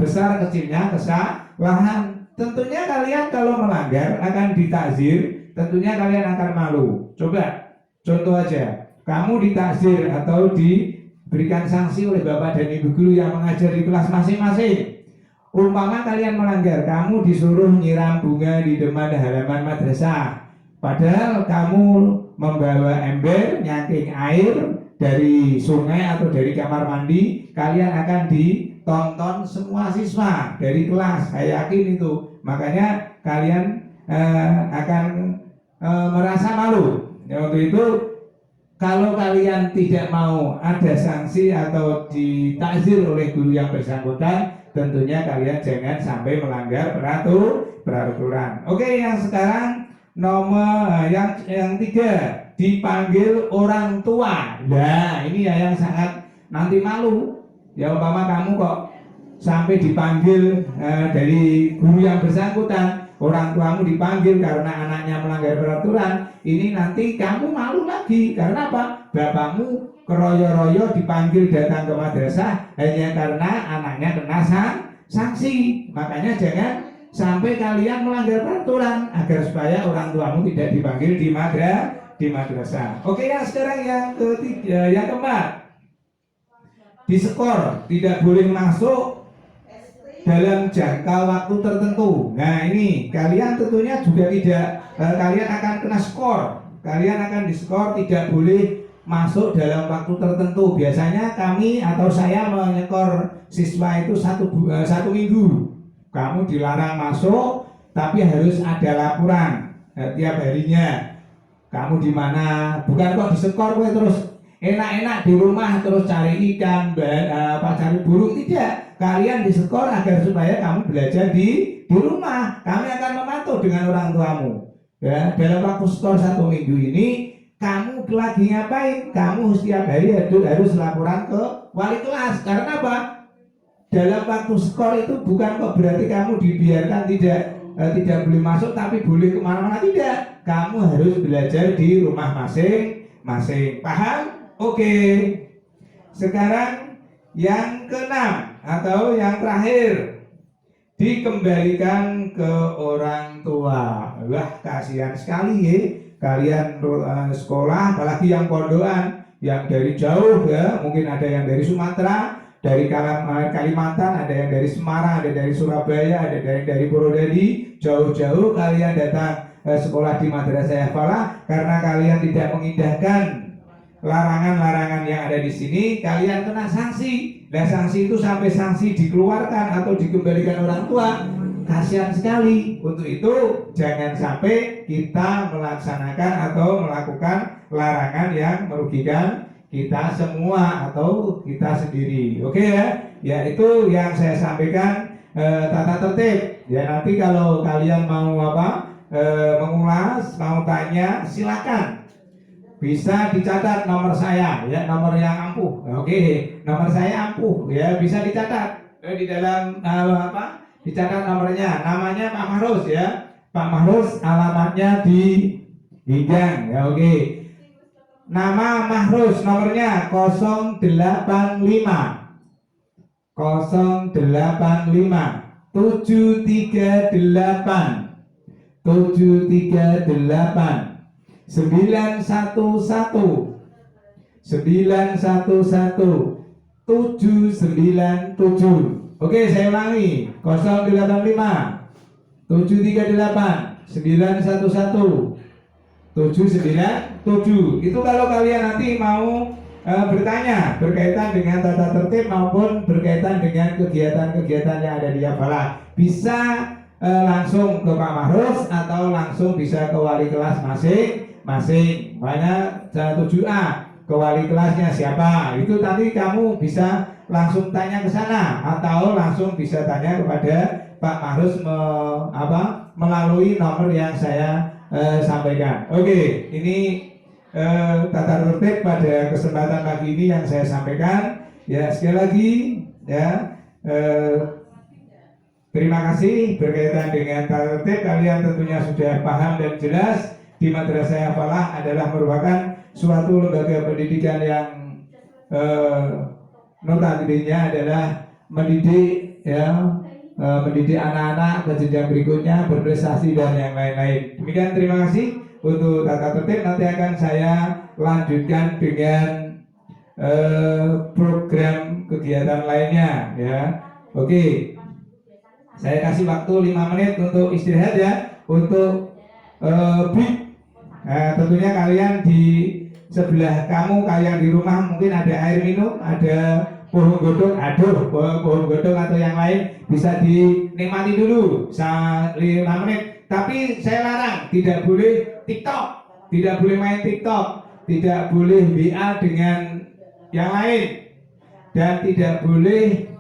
besar kecilnya kesalahan. Tentunya kalian kalau melanggar akan ditakzir, tentunya kalian akan malu. Coba contoh aja, kamu ditakzir atau diberikan sanksi oleh bapak dan ibu guru yang mengajar di kelas masing-masing. Umpama kalian melanggar, kamu disuruh nyiram bunga di depan halaman madrasah, padahal kamu membawa ember nyangking air dari sungai atau dari kamar mandi. Kalian akan ditonton semua siswa dari kelas, saya yakin itu. Makanya kalian akan merasa malu. Ya, untuk itu kalau kalian tidak mau ada sanksi atau ditakzir oleh guru yang bersangkutan, tentunya kalian jangan sampai melanggar peraturan. Oke, yang sekarang nomor yang 3, dipanggil orang tua. Nah, ini ya yang sangat nanti malu. Ya umpama kamu kok sampai dipanggil dari guru yang bersangkutan, orang tuamu dipanggil karena anaknya melanggar peraturan, ini nanti kamu malu lagi. Karena apa? Bapakmu keroyo-royo dipanggil datang ke madrasah hanya karena anaknya kena sanksi. Makanya jangan sampai kalian melanggar peraturan, agar supaya orang tuamu tidak dipanggil di madrasah. Oke, yang sekarang yang ketiga, yang keempat, diskor, tidak boleh masuk dalam jangka waktu tertentu. Nah, ini kalian tentunya juga tidak, kalian akan kena skor. Kalian akan diskor, tidak boleh masuk dalam waktu tertentu. Biasanya kami atau saya menyekor siswa itu satu minggu. Kamu dilarang masuk, tapi harus ada laporan tiap harinya. Kamu di mana? Bukan kok diskor terus enak-enak di rumah terus cari ikan, cari burung. Tidak. Kalian diskor agar supaya kamu belajar di rumah. Kami akan memantau dengan orang tuamu. Ya, dalam waktu skor 1 minggu ini kamu lagi ngapain? Kamu setiap hari harus laporan ke wali kelas. Karena apa? Dalam waktu skor itu bukan kok berarti kamu dibiarkan tidak boleh masuk tapi boleh kemana-mana, tidak. Kamu harus belajar di rumah masing-masing. Paham? Oke. Sekarang yang keenam atau yang terakhir, dikembalikan ke orang tua. Wah, kasihan sekali ya kalian sekolah, apalagi yang pondokan, yang dari jauh ya, mungkin ada yang dari Sumatera, dari Kalimantan, ada yang dari Semarang, ada dari Surabaya, ada dari Purwodadi, jauh-jauh kalian datang sekolah di Madrasah Hafalah karena kalian tidak mengindahkan larangan-larangan yang ada di sini, kalian kena sanksi. Dan sanksi itu sampai sanksi dikeluarkan atau dikembalikan orang tua, kasihan sekali. Untuk itu jangan sampai kita melaksanakan atau melakukan larangan yang merugikan kita semua atau kita sendiri. Oke ya? Ya, itu yang saya sampaikan tata tertib. Ya, nanti kalau kalian mau mengulas, mau tanya, silakan. Bisa dicatat nomor saya, ya, nomor yang ampuh. Oke, nomor saya ampuh, ya, bisa dicatat di dalam dicatat nomornya. Namanya Pak Mahrus, ya, Pak Mahrus, alamatnya di Gijang, ya. Oke, nama Mahrus, nomornya 085 738 911 797. Oke, saya ulangi, 085 738 911 797. Itu kalau kalian nanti mau bertanya berkaitan dengan tata tertib maupun berkaitan dengan kegiatan-kegiatan yang ada di Hafalah, bisa langsung ke Pak Mahrus atau langsung bisa ke wali kelas masing-masing. Banyak 7A, ke wali kelasnya siapa, itu tadi kamu bisa langsung tanya ke sana atau langsung bisa tanya kepada Pak Mahrus melalui nomor yang saya sampaikan. Oke, ini tata tertib pada kesempatan pagi ini yang saya sampaikan. Ya, sekali lagi ya, terima kasih. Berkaitan dengan tata tertib, kalian tentunya sudah paham dan jelas. Di Madrasah Hafalah adalah merupakan suatu lembaga pendidikan yang notabene-nya adalah mendidik mendidik anak-anak ke jenjang berikutnya, berprestasi dan yang lain-lain. Demikian, terima kasih untuk tata tertib. Nanti akan saya lanjutkan dengan program kegiatan lainnya, ya. Oke, saya kasih waktu 5 menit untuk istirahat, ya, untuk break. Tentunya kalian di sebelah kamu, kalian di rumah mungkin ada air minum, ada pohon godong, pohon godong atau yang lain, bisa dinikmati dulu 5 menit. Tapi saya larang, tidak boleh TikTok, tidak boleh main TikTok, tidak boleh WA dengan yang lain, dan tidak boleh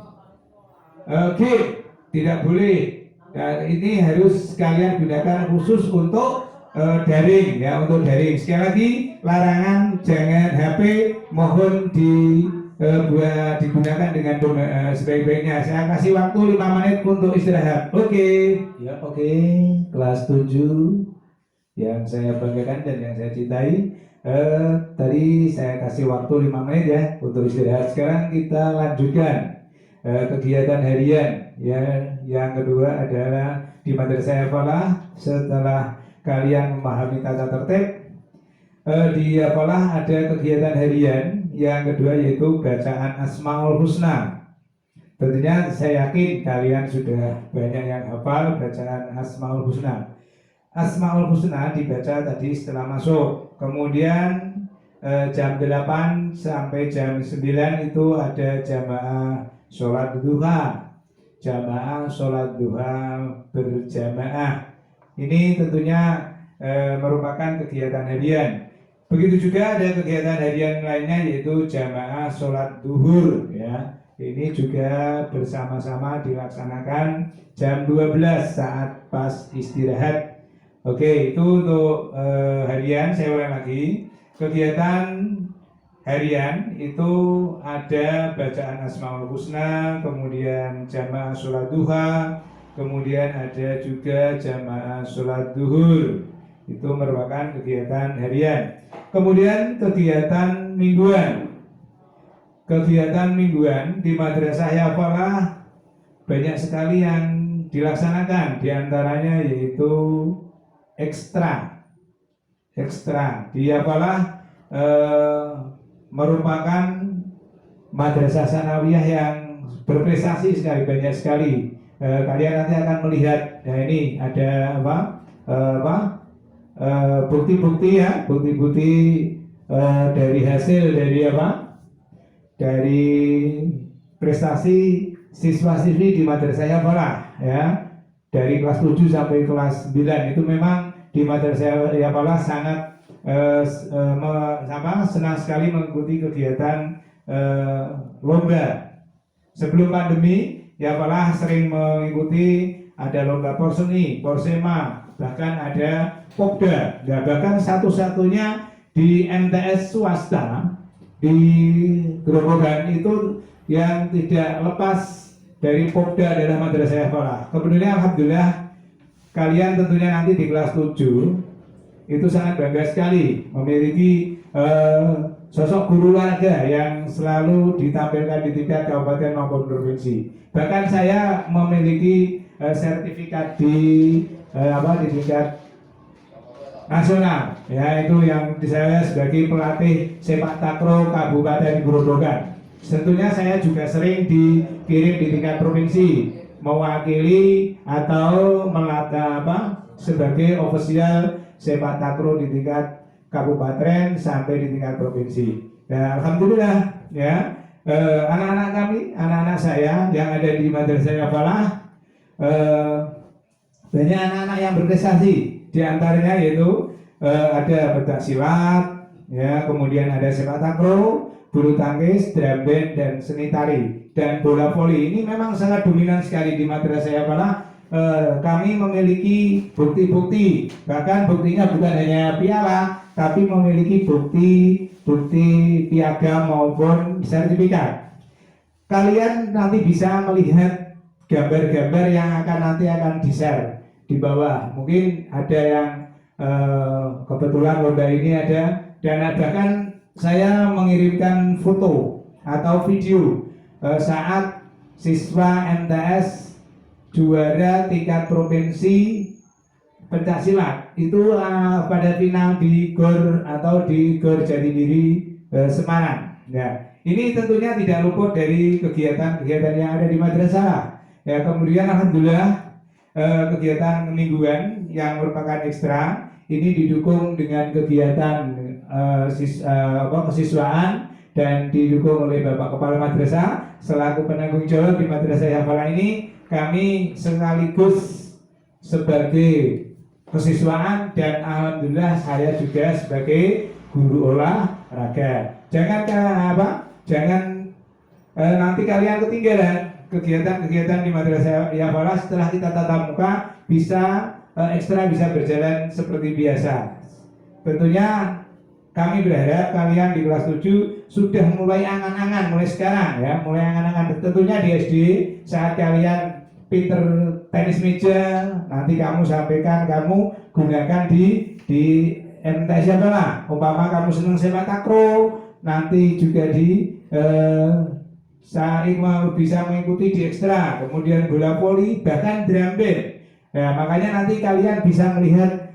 game, tidak boleh. Dan ini harus kalian gunakan khusus untuk daring, ya, untuk daring. Sekali lagi, larangan jangan HP, mohon digunakan dengan sebaik-baiknya. Saya kasih waktu 5 menit untuk istirahat. Oke. Ya, oke. Kelas 7 yang saya banggakan dan yang saya cintai. Tadi saya kasih waktu 5 menit, ya, untuk istirahat. Sekarang kita lanjutkan kegiatan harian, ya. Yang kedua adalah di Madrasah Hafalah. Setelah kalian memahami tata tertib, di Hafalah ada kegiatan harian yang kedua, yaitu bacaan Asmaul Husna. Tentunya saya yakin kalian sudah banyak yang hafal bacaan Asmaul Husna. Asmaul Husna dibaca tadi setelah masuk. Kemudian jam 8 sampai jam 9 itu ada jamaah sholat duha. Jamaah sholat duha berjamaah. Ini tentunya merupakan kegiatan harian. Begitu juga ada kegiatan harian lainnya, yaitu jamaah sholat duhur, ya. Ini juga bersama-sama dilaksanakan jam 12 saat pas istirahat. Oke, itu untuk harian. Saya ulang lagi. Kegiatan harian itu ada bacaan Asmaul Husna, kemudian jamaah sholat duha, kemudian ada juga jamaah sholat duhur. Itu merupakan kegiatan harian. Kemudian kegiatan mingguan. Kegiatan mingguan di Madrasah Yafalah banyak sekali yang dilaksanakan. Di antaranya yaitu ekstra. Di Yafalah merupakan madrasah sanawiyah yang berprestasi sekali, banyak sekali. Kalian nanti akan melihat, ya ini ada bukti-bukti ya, bukti-bukti dari hasil dari prestasi siswa-siswi di Madrasah Yafalah ya, dari kelas 7 sampai kelas 9 itu memang di Madrasah Yafalah sangat senang sekali mengikuti kegiatan lomba. Sebelum pandemi, Yafalah sering mengikuti ada lomba porseni, porsema, bahkan ada popda. Nah, bahkan satu-satunya di MTS swasta di Grobogan itu yang tidak lepas dari popda adalah Madrasah Yafalah. Kemudian alhamdulillah kalian tentunya nanti di kelas 7 itu sangat bangga sekali memiliki sosok guru olahraga yang selalu ditampilkan di tingkat kabupaten maupun provinsi. Bahkan saya memiliki sertifikat di tingkat nasional, ya itu yang saya sebagai pelatih sepak takraw Kabupaten Grobogan. Tentunya saya juga sering dikirim di tingkat provinsi mewakili atau sebagai ofisial sepak takraw di tingkat kabupaten sampai di tingkat provinsi. Dan alhamdulillah ya anak-anak kami, anak-anak saya yang ada di Madrasah Yafalah banyak anak-anak yang berprestasi. Di antaranya yaitu ada pencak silat, ya, kemudian ada sepak takraw, bulu tangkis, drum band dan seni tari dan bola voli. Ini memang sangat dominan sekali di Madrasah Yafalah. Kami memiliki bukti-bukti, bahkan buktinya bukan hanya piala, tapi memiliki bukti piagam maupun sertifikat. Kalian nanti bisa melihat gambar-gambar yang nanti akan di-share di bawah. Mungkin ada yang kebetulan lomba ini ada, dan bahkan saya mengirimkan foto atau video saat siswa MTS juara tingkat provinsi pencaksilat itu pada final di GOR atau di GOR Jatidiri Semarang. Nah, ini tentunya tidak luput dari kegiatan-kegiatan yang ada di madrasah. Ya, kemudian alhamdulillah kegiatan mingguan yang merupakan ekstra ini didukung dengan kegiatan kesiswaan dan didukung oleh Bapak Kepala Madrasah selaku penanggung jawab di Madrasah Yafalah ini. Kami sekaligus sebagai kesiswaan dan alhamdulillah saya juga sebagai guru olahraga. Jangan nanti kalian ketinggalan kegiatan-kegiatan di Madrasah Yafalah. Setelah kita tatap muka bisa ekstra bisa berjalan seperti biasa. Tentunya kami berharap kalian di kelas 7 sudah mulai angan-angan mulai sekarang ya, mulai angan-angan. Tentunya di SD saat kalian pinter tenis meja, nanti kamu sampaikan, kamu gunakan di MTS Yafalah. Umpama kamu senang sepak takraw, nanti juga bisa mengikuti di ekstra, kemudian bola voli, bahkan drum band. Nah, makanya nanti kalian bisa melihat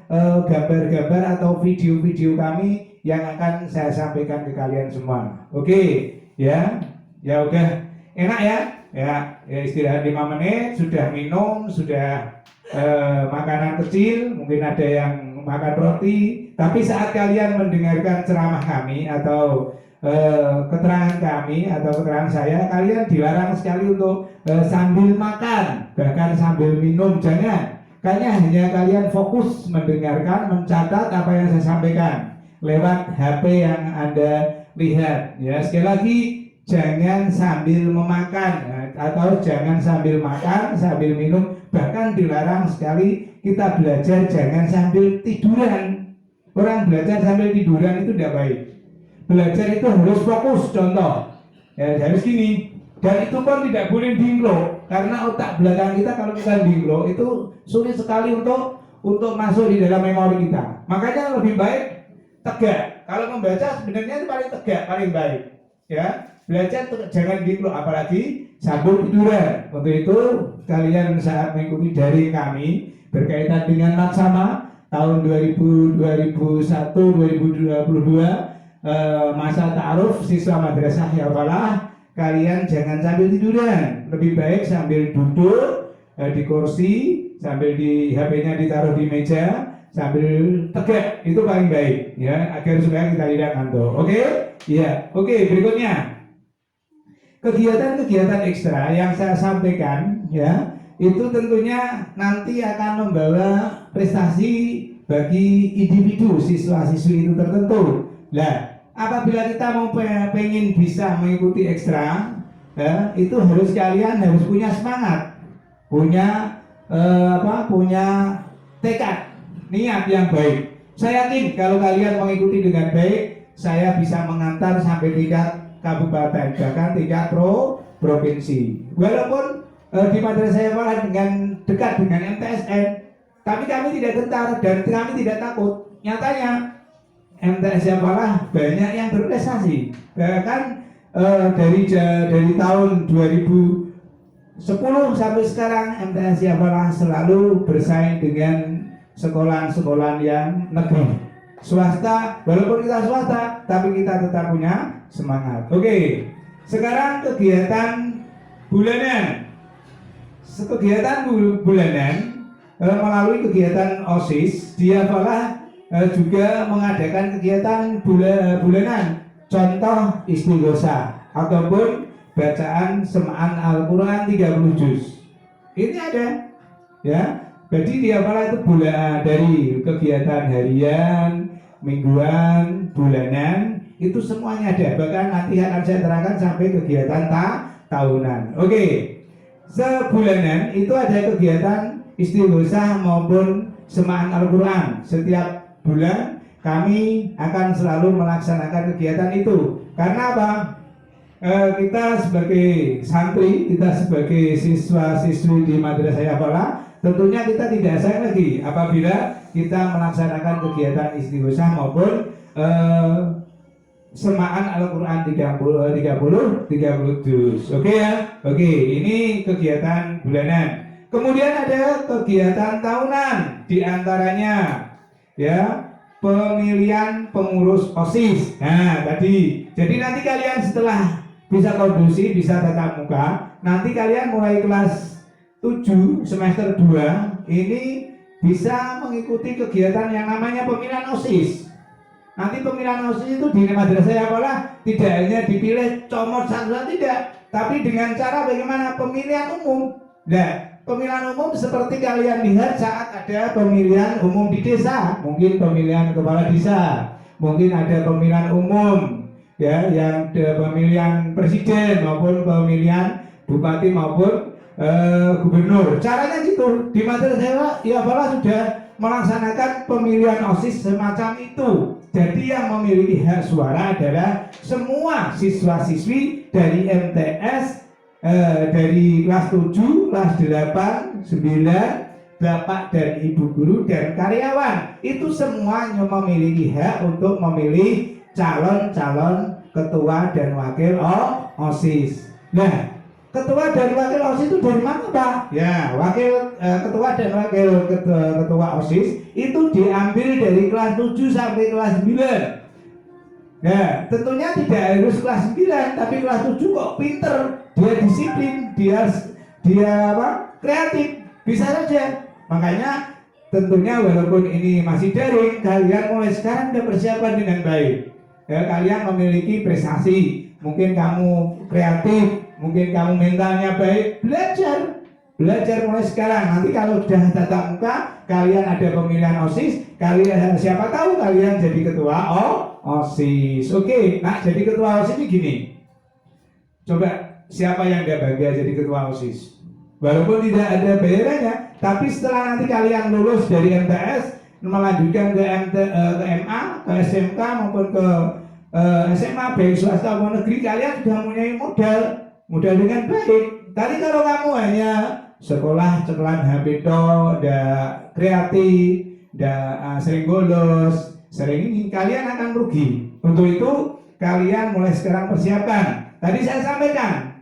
gambar-gambar atau video-video kami yang akan saya sampaikan ke kalian semua. Oke, ya udah enak ya. Ya istirahat 5 menit, sudah minum, sudah makanan kecil, mungkin ada yang makan roti. Tapi saat kalian mendengarkan ceramah kami atau keterangan kami atau keterangan saya, kalian dilarang sekali untuk sambil makan, bahkan sambil minum, jangan. Kayaknya hanya kalian fokus mendengarkan, mencatat apa yang saya sampaikan lewat HP yang Anda lihat. Ya, sekali lagi jangan sambil memakan atau jangan sambil makan, sambil minum, bahkan dilarang sekali kita belajar jangan sambil tiduran. Orang belajar sambil tiduran itu tidak baik. Belajar itu harus fokus, contoh ya, harus gini. Dan itu pun tidak boleh dinglo, karena otak belakang kita kalau kita dinglo itu sulit sekali untuk masuk di dalam memori kita. Makanya lebih baik tegak. Kalau membaca sebenarnya itu paling tegak, paling baik. Ya, belajar jangan dinglo, apalagi sambil tiduran. Untuk itu kalian saat mengikuti dari kami berkaitan dengan Laksama tahun 2021 2022 masa ta'aruf siswa madrasah Yafalah, kalian jangan sambil tiduran, lebih baik sambil duduk di kursi, sambil di HP-nya ditaruh di meja, sambil tegak, itu paling baik ya, agar supaya kita tidak ngantuk. Oke? Iya. Oke, berikutnya kegiatan-kegiatan ekstra yang saya sampaikan ya, itu tentunya nanti akan membawa prestasi bagi individu siswa-siswi itu tertentu. Nah, apabila kita mau pengen bisa mengikuti ekstra ya, itu kalian harus punya semangat, punya punya tekad, niat yang baik. Saya yakin kalau kalian mengikuti dengan baik, saya bisa mengantar sampai tingkat kabupaten, bahkan tingkat provinsi. Walaupun di madrasah Yafalah dengan dekat dengan MTSN, tapi kami tidak gentar dan kami tidak takut. Nyatanya MTS Yafalah banyak yang berprestasi. Bahkan dari tahun 2010 sampai sekarang MTS Yafalah selalu bersaing dengan sekolah-sekolah yang negeri. Swasta, walaupun kita swasta, tapi kita tetap punya semangat. Oke, sekarang kegiatan bulanan. Kegiatan bulanan melalui kegiatan OSIS, di Yafalah juga mengadakan kegiatan bulanan, contoh istighosah ataupun bacaan semaan Al-Quran 30 juz. Ini ada ya. Jadi di Yafalah itu dari kegiatan harian, mingguan, bulanan, itu semuanya ada. Bahkan nanti akan saya terangkan sampai kegiatan tahunan. Oke, sebulanan itu ada kegiatan istighosah maupun semaan Al-Quran. Setiap bulan kami akan selalu melaksanakan kegiatan itu. Karena apa? Kita sebagai santri, kita sebagai siswa-siswi di Madrasah Yafalah, tentunya kita tidak sayang lagi apabila kita melaksanakan kegiatan istighosah maupun semaan Al-Quran 30 juz. Oke ya? Oke, ini kegiatan bulanan. Kemudian ada kegiatan tahunan, diantaranya ya pemilihan pengurus OSIS. Nah tadi, jadi nanti kalian setelah bisa kondusi, bisa tatap muka, nanti kalian mulai kelas 7 semester 2 ini bisa mengikuti kegiatan yang namanya pemilihan OSIS. Nanti pemilihan OSIS itu di Madrasah Yafalah tidak hanya dipilih comot satu, tidak, tapi dengan cara bagaimana pemilihan umum. Nah, pemilihan umum seperti kalian lihat saat ada pemilihan umum di desa, mungkin pemilihan kepala desa, mungkin ada pemilihan umum ya, yang ada pemilihan presiden maupun pemilihan bupati maupun gubernur. Caranya gitu. Di Madrasah Yafalah sudah melaksanakan pemilihan OSIS semacam itu. Jadi yang memiliki hak suara adalah semua siswa-siswi dari MTS, dari kelas 7, kelas 8, 9, bapak dan ibu guru dan karyawan. Itu semuanya memiliki hak untuk memilih calon-calon ketua dan wakil OSIS. Nah, ketua dan wakil OSIS itu dari mana Pak? Ya, ketua dan wakil ketua OSIS itu diambil dari kelas 7 sampai kelas 9. Nah, tentunya tidak harus kelas 9, tapi kelas 7 kok pinter, dia disiplin, dia kreatif, bisa saja. Makanya tentunya walaupun ini masih daring, kalian mulai sekarang sudah persiapan dengan baik. Ya, kalian memiliki prestasi, mungkin kamu kreatif, mungkin kamu mentalnya baik, belajar mulai sekarang. Nanti kalau sudah tatap muka, kalian ada pemilihan OSIS, kalian siapa tahu kalian jadi ketua OSIS. Oke, nah jadi ketua OSIS ini gini. Coba siapa yang gak bahagia jadi ketua OSIS? Walaupun tidak ada bayarannya, Tapi setelah nanti kalian lulus dari MTS, melanjutkan ke MA, ke SMK maupun ke SMA, baik swasta maupun negeri, kalian sudah mempunyai modal dengan baik. Tadi kalau kamu hanya sekolah HP ndak kreatif, ndak sering bolos, sering ini, kalian akan rugi. Untuk itu kalian mulai sekarang persiapkan. Tadi saya sampaikan,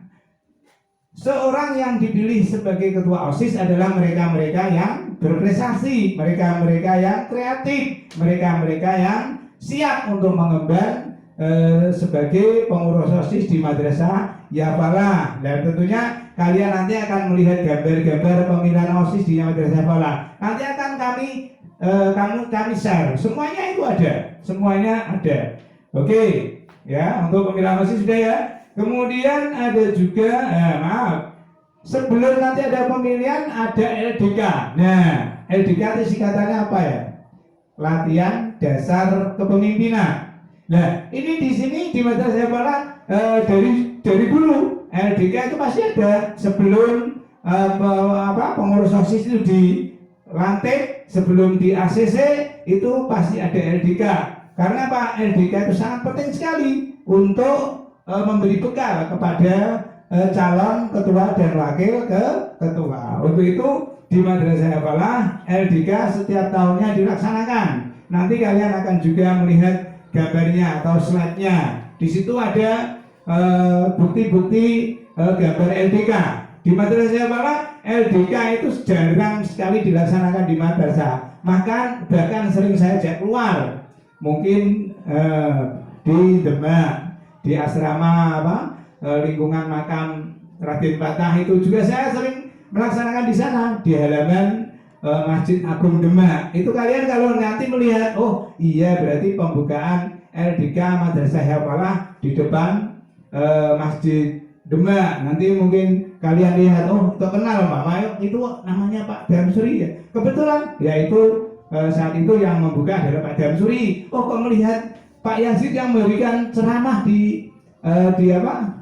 seorang yang dipilih sebagai ketua OSIS adalah mereka-mereka yang berprestasi, mereka-mereka yang kreatif, mereka-mereka yang siap untuk mengemban sebagai pengurus OSIS di Madrasah Yafalah. Dan tentunya kalian nanti akan melihat gambar-gambar pemilihan OSIS di Madrasah Yafalah. Nanti akan kami share. Semuanya itu ada, semuanya ada. Oke, ya, untuk pemilihan OSIS sudah ya. Kemudian ada juga, sebelum nanti ada pemilihan ada LDK. Nah, LDK itu singkatannya apa ya? Latihan Dasar Kepemimpinan. Nah, ini di sini di Madrasah Yafalah dari dulu LDK itu pasti ada sebelum pengurus OSIS itu dilantik, sebelum di ACC itu pasti ada LDK. Karena Pak, LDK itu sangat penting sekali untuk memberi bekal kepada calon ketua dan wakil ketua. Untuk itu di Madrasah Yafalah LDK setiap tahunnya dilaksanakan. Nanti kalian akan juga melihat gambarnya atau slide-nya. Di situ ada bukti-bukti gambar LDK. Di Madrasah Yafalah LDK itu jarang sekali dilaksanakan di madrasah. Bahkan sering saya ajak keluar. Mungkin di Demak, di asrama lingkungan makam Raden Patah itu juga saya sering melaksanakan di sana, di halaman Masjid Agung Demak. Itu kalian kalau nanti melihat, oh iya berarti pembukaan LDK Madrasah Yafalah di depan Masjid Demak. Nanti mungkin kalian lihat, oh kenal Pak Mayo, itu namanya Pak Damsuri ya. Kebetulan ya itu saat itu yang membuka adalah Pak Damsuri. Oh kok melihat Pak Yazid yang memberikan ceramah di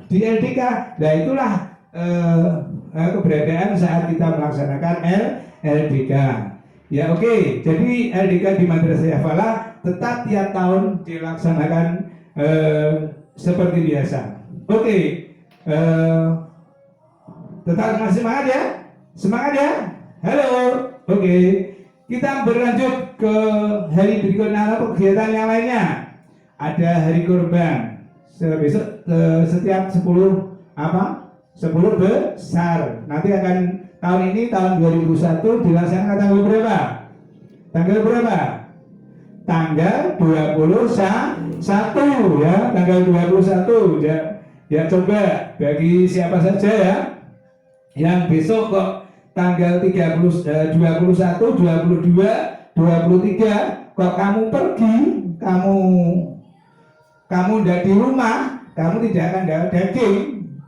LDK. Nah itulah keberadaan saat kita melaksanakan LDK. Ya oke. Jadi LDK di Madrasah Yafalah tetap tiap tahun dilaksanakan seperti biasa. Oke. Tetap masih semangat ya? Semangat ya? Halo. Oke. Kita berlanjut ke hari berikutnya, kegiatan yang lainnya. Ada hari kurban. Besok setiap 10 besar. Nanti akan tahun ini tahun 2021 dilaksanakan tanggal berapa? Tanggal berapa? Tanggal 21 ya, tanggal 21 ya. Ya coba bagi siapa saja ya yang besok kok tanggal 21, 22, 23 kok kamu pergi, kamu tidak di rumah, kamu tidak akan dapat daging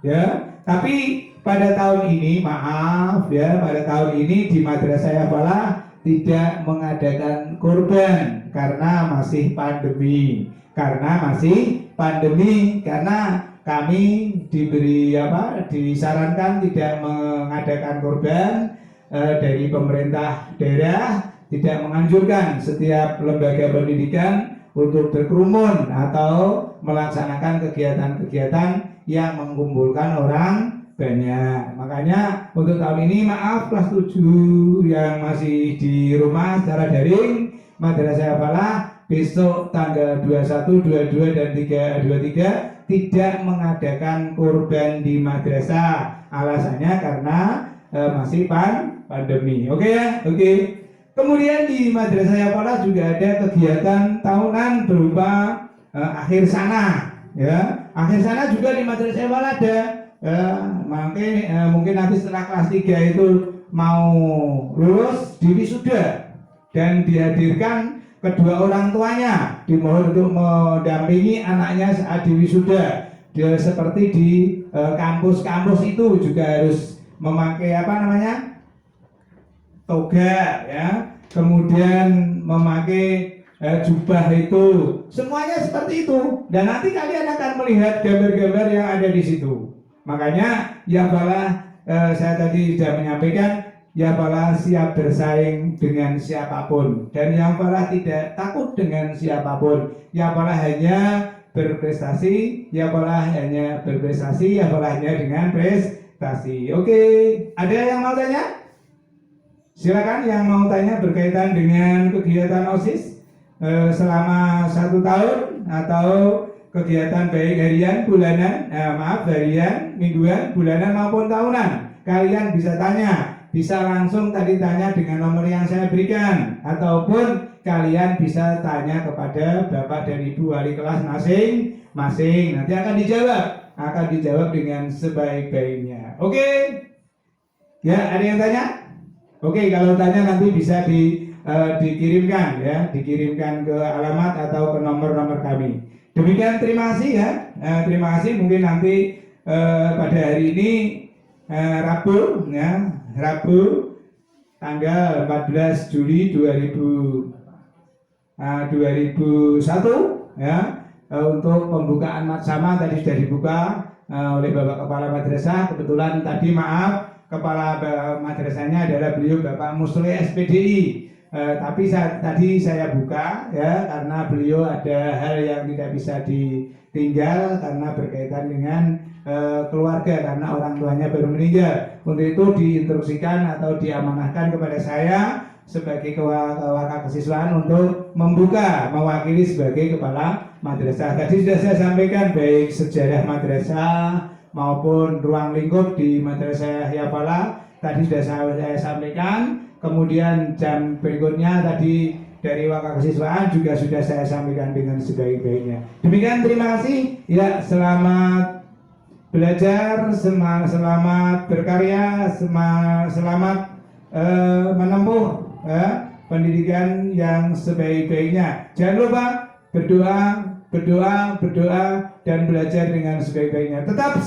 ya. Tapi pada tahun ini maaf ya, pada tahun ini di Madrasah Yafalah tidak mengadakan kurban karena masih pandemi. Karena kami disarankan tidak mengadakan kurban dari pemerintah daerah, tidak menganjurkan setiap lembaga pendidikan untuk berkerumun atau melaksanakan kegiatan-kegiatan yang mengumpulkan orang banyak. Makanya untuk tahun ini maaf kelas 7 yang masih di rumah secara daring, Madrasah Yafalah besok tanggal 21, 22 dan 23 tidak mengadakan kurban di madrasah. Alasannya karena masih pandemi. Oke ya? Oke. Kemudian di Madrasah Yafalah juga ada kegiatan tahunan berupa akhir sana ya. Akhir sana juga di Madrasah Yafalah ada. Mungkin nanti setelah kelas 3 itu mau lulus diwisuda dan dihadirkan kedua orang tuanya, dimohon untuk mendampingi anaknya saat diwisuda. Dia seperti di kampus-kampus itu juga harus memakai toga ya, kemudian memakai jubah itu, semuanya seperti itu. Dan nanti kalian akan melihat gambar-gambar yang ada di situ. Makanya Yafalah saya tadi sudah menyampaikan, ya pola siap bersaing dengan siapapun, dan yang pola tidak takut dengan siapapun, ya pola hanya berprestasi, ya pola hanya berprestasi, ya pola hanya dengan prestasi. Oke, ada yang mau tanya? Silakan yang mau tanya berkaitan dengan kegiatan OSIS selama 1 tahun atau kegiatan baik harian, bulanan, harian, mingguan, bulanan maupun tahunan. Kalian bisa tanya, bisa langsung tadi tanya dengan nomor yang saya berikan, ataupun kalian bisa tanya kepada Bapak dan Ibu wali kelas masing-masing. Nanti akan dijawab dengan sebaik-baiknya. Oke? Ya, ada yang tanya? Oke, kalau tanya nanti bisa dikirimkan ya, dikirimkan ke alamat atau ke nomor-nomor kami. Demikian, terima kasih ya. Terima kasih. Mungkin nanti pada hari ini Rabu ya, Rabu tanggal 14 Juli 2001 ya, untuk pembukaan matsama tadi sudah dibuka oleh Bapak Kepala Madrasah. Kebetulan tadi Kepala madrasahnya adalah beliau Bapak Musli SPDI, tapi tadi saya buka ya, karena beliau ada hal yang tidak bisa ditinggal karena berkaitan dengan keluarga, karena orang tuanya baru meninggal. Untuk itu diinstruksikan atau diamanahkan kepada saya sebagai wakil kesiswaan untuk mewakili sebagai kepala madrasah. Tadi sudah saya sampaikan baik sejarah madrasah maupun ruang lingkup di Madrasah Yafala tadi sudah saya sampaikan. Kemudian jam berikutnya tadi dari wakil kesiswaan juga sudah saya sampaikan dengan sebaik-baiknya. Demikian, terima kasih ya, selamat belajar, selamat berkarya, selamat menempuh pendidikan yang sebaik-baiknya. Jangan lupa berdoa dan belajar dengan sebaik-baiknya. Tetap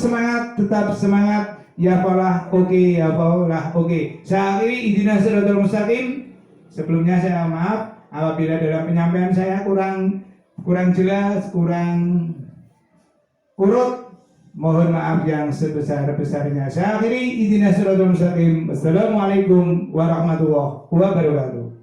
semangat. Ya falah, oke, ya falah, oke. Saya akhiri, ihdinas siratal mustaqim. Sebelumnya saya maaf apabila dalam penyampaian saya kurang jelas, kurang urut. Mohon maaf yang sebesar-besarnya. Saya akhiri, ihdinas siratal mustaqim. Assalamualaikum warahmatullahi wabarakatuh.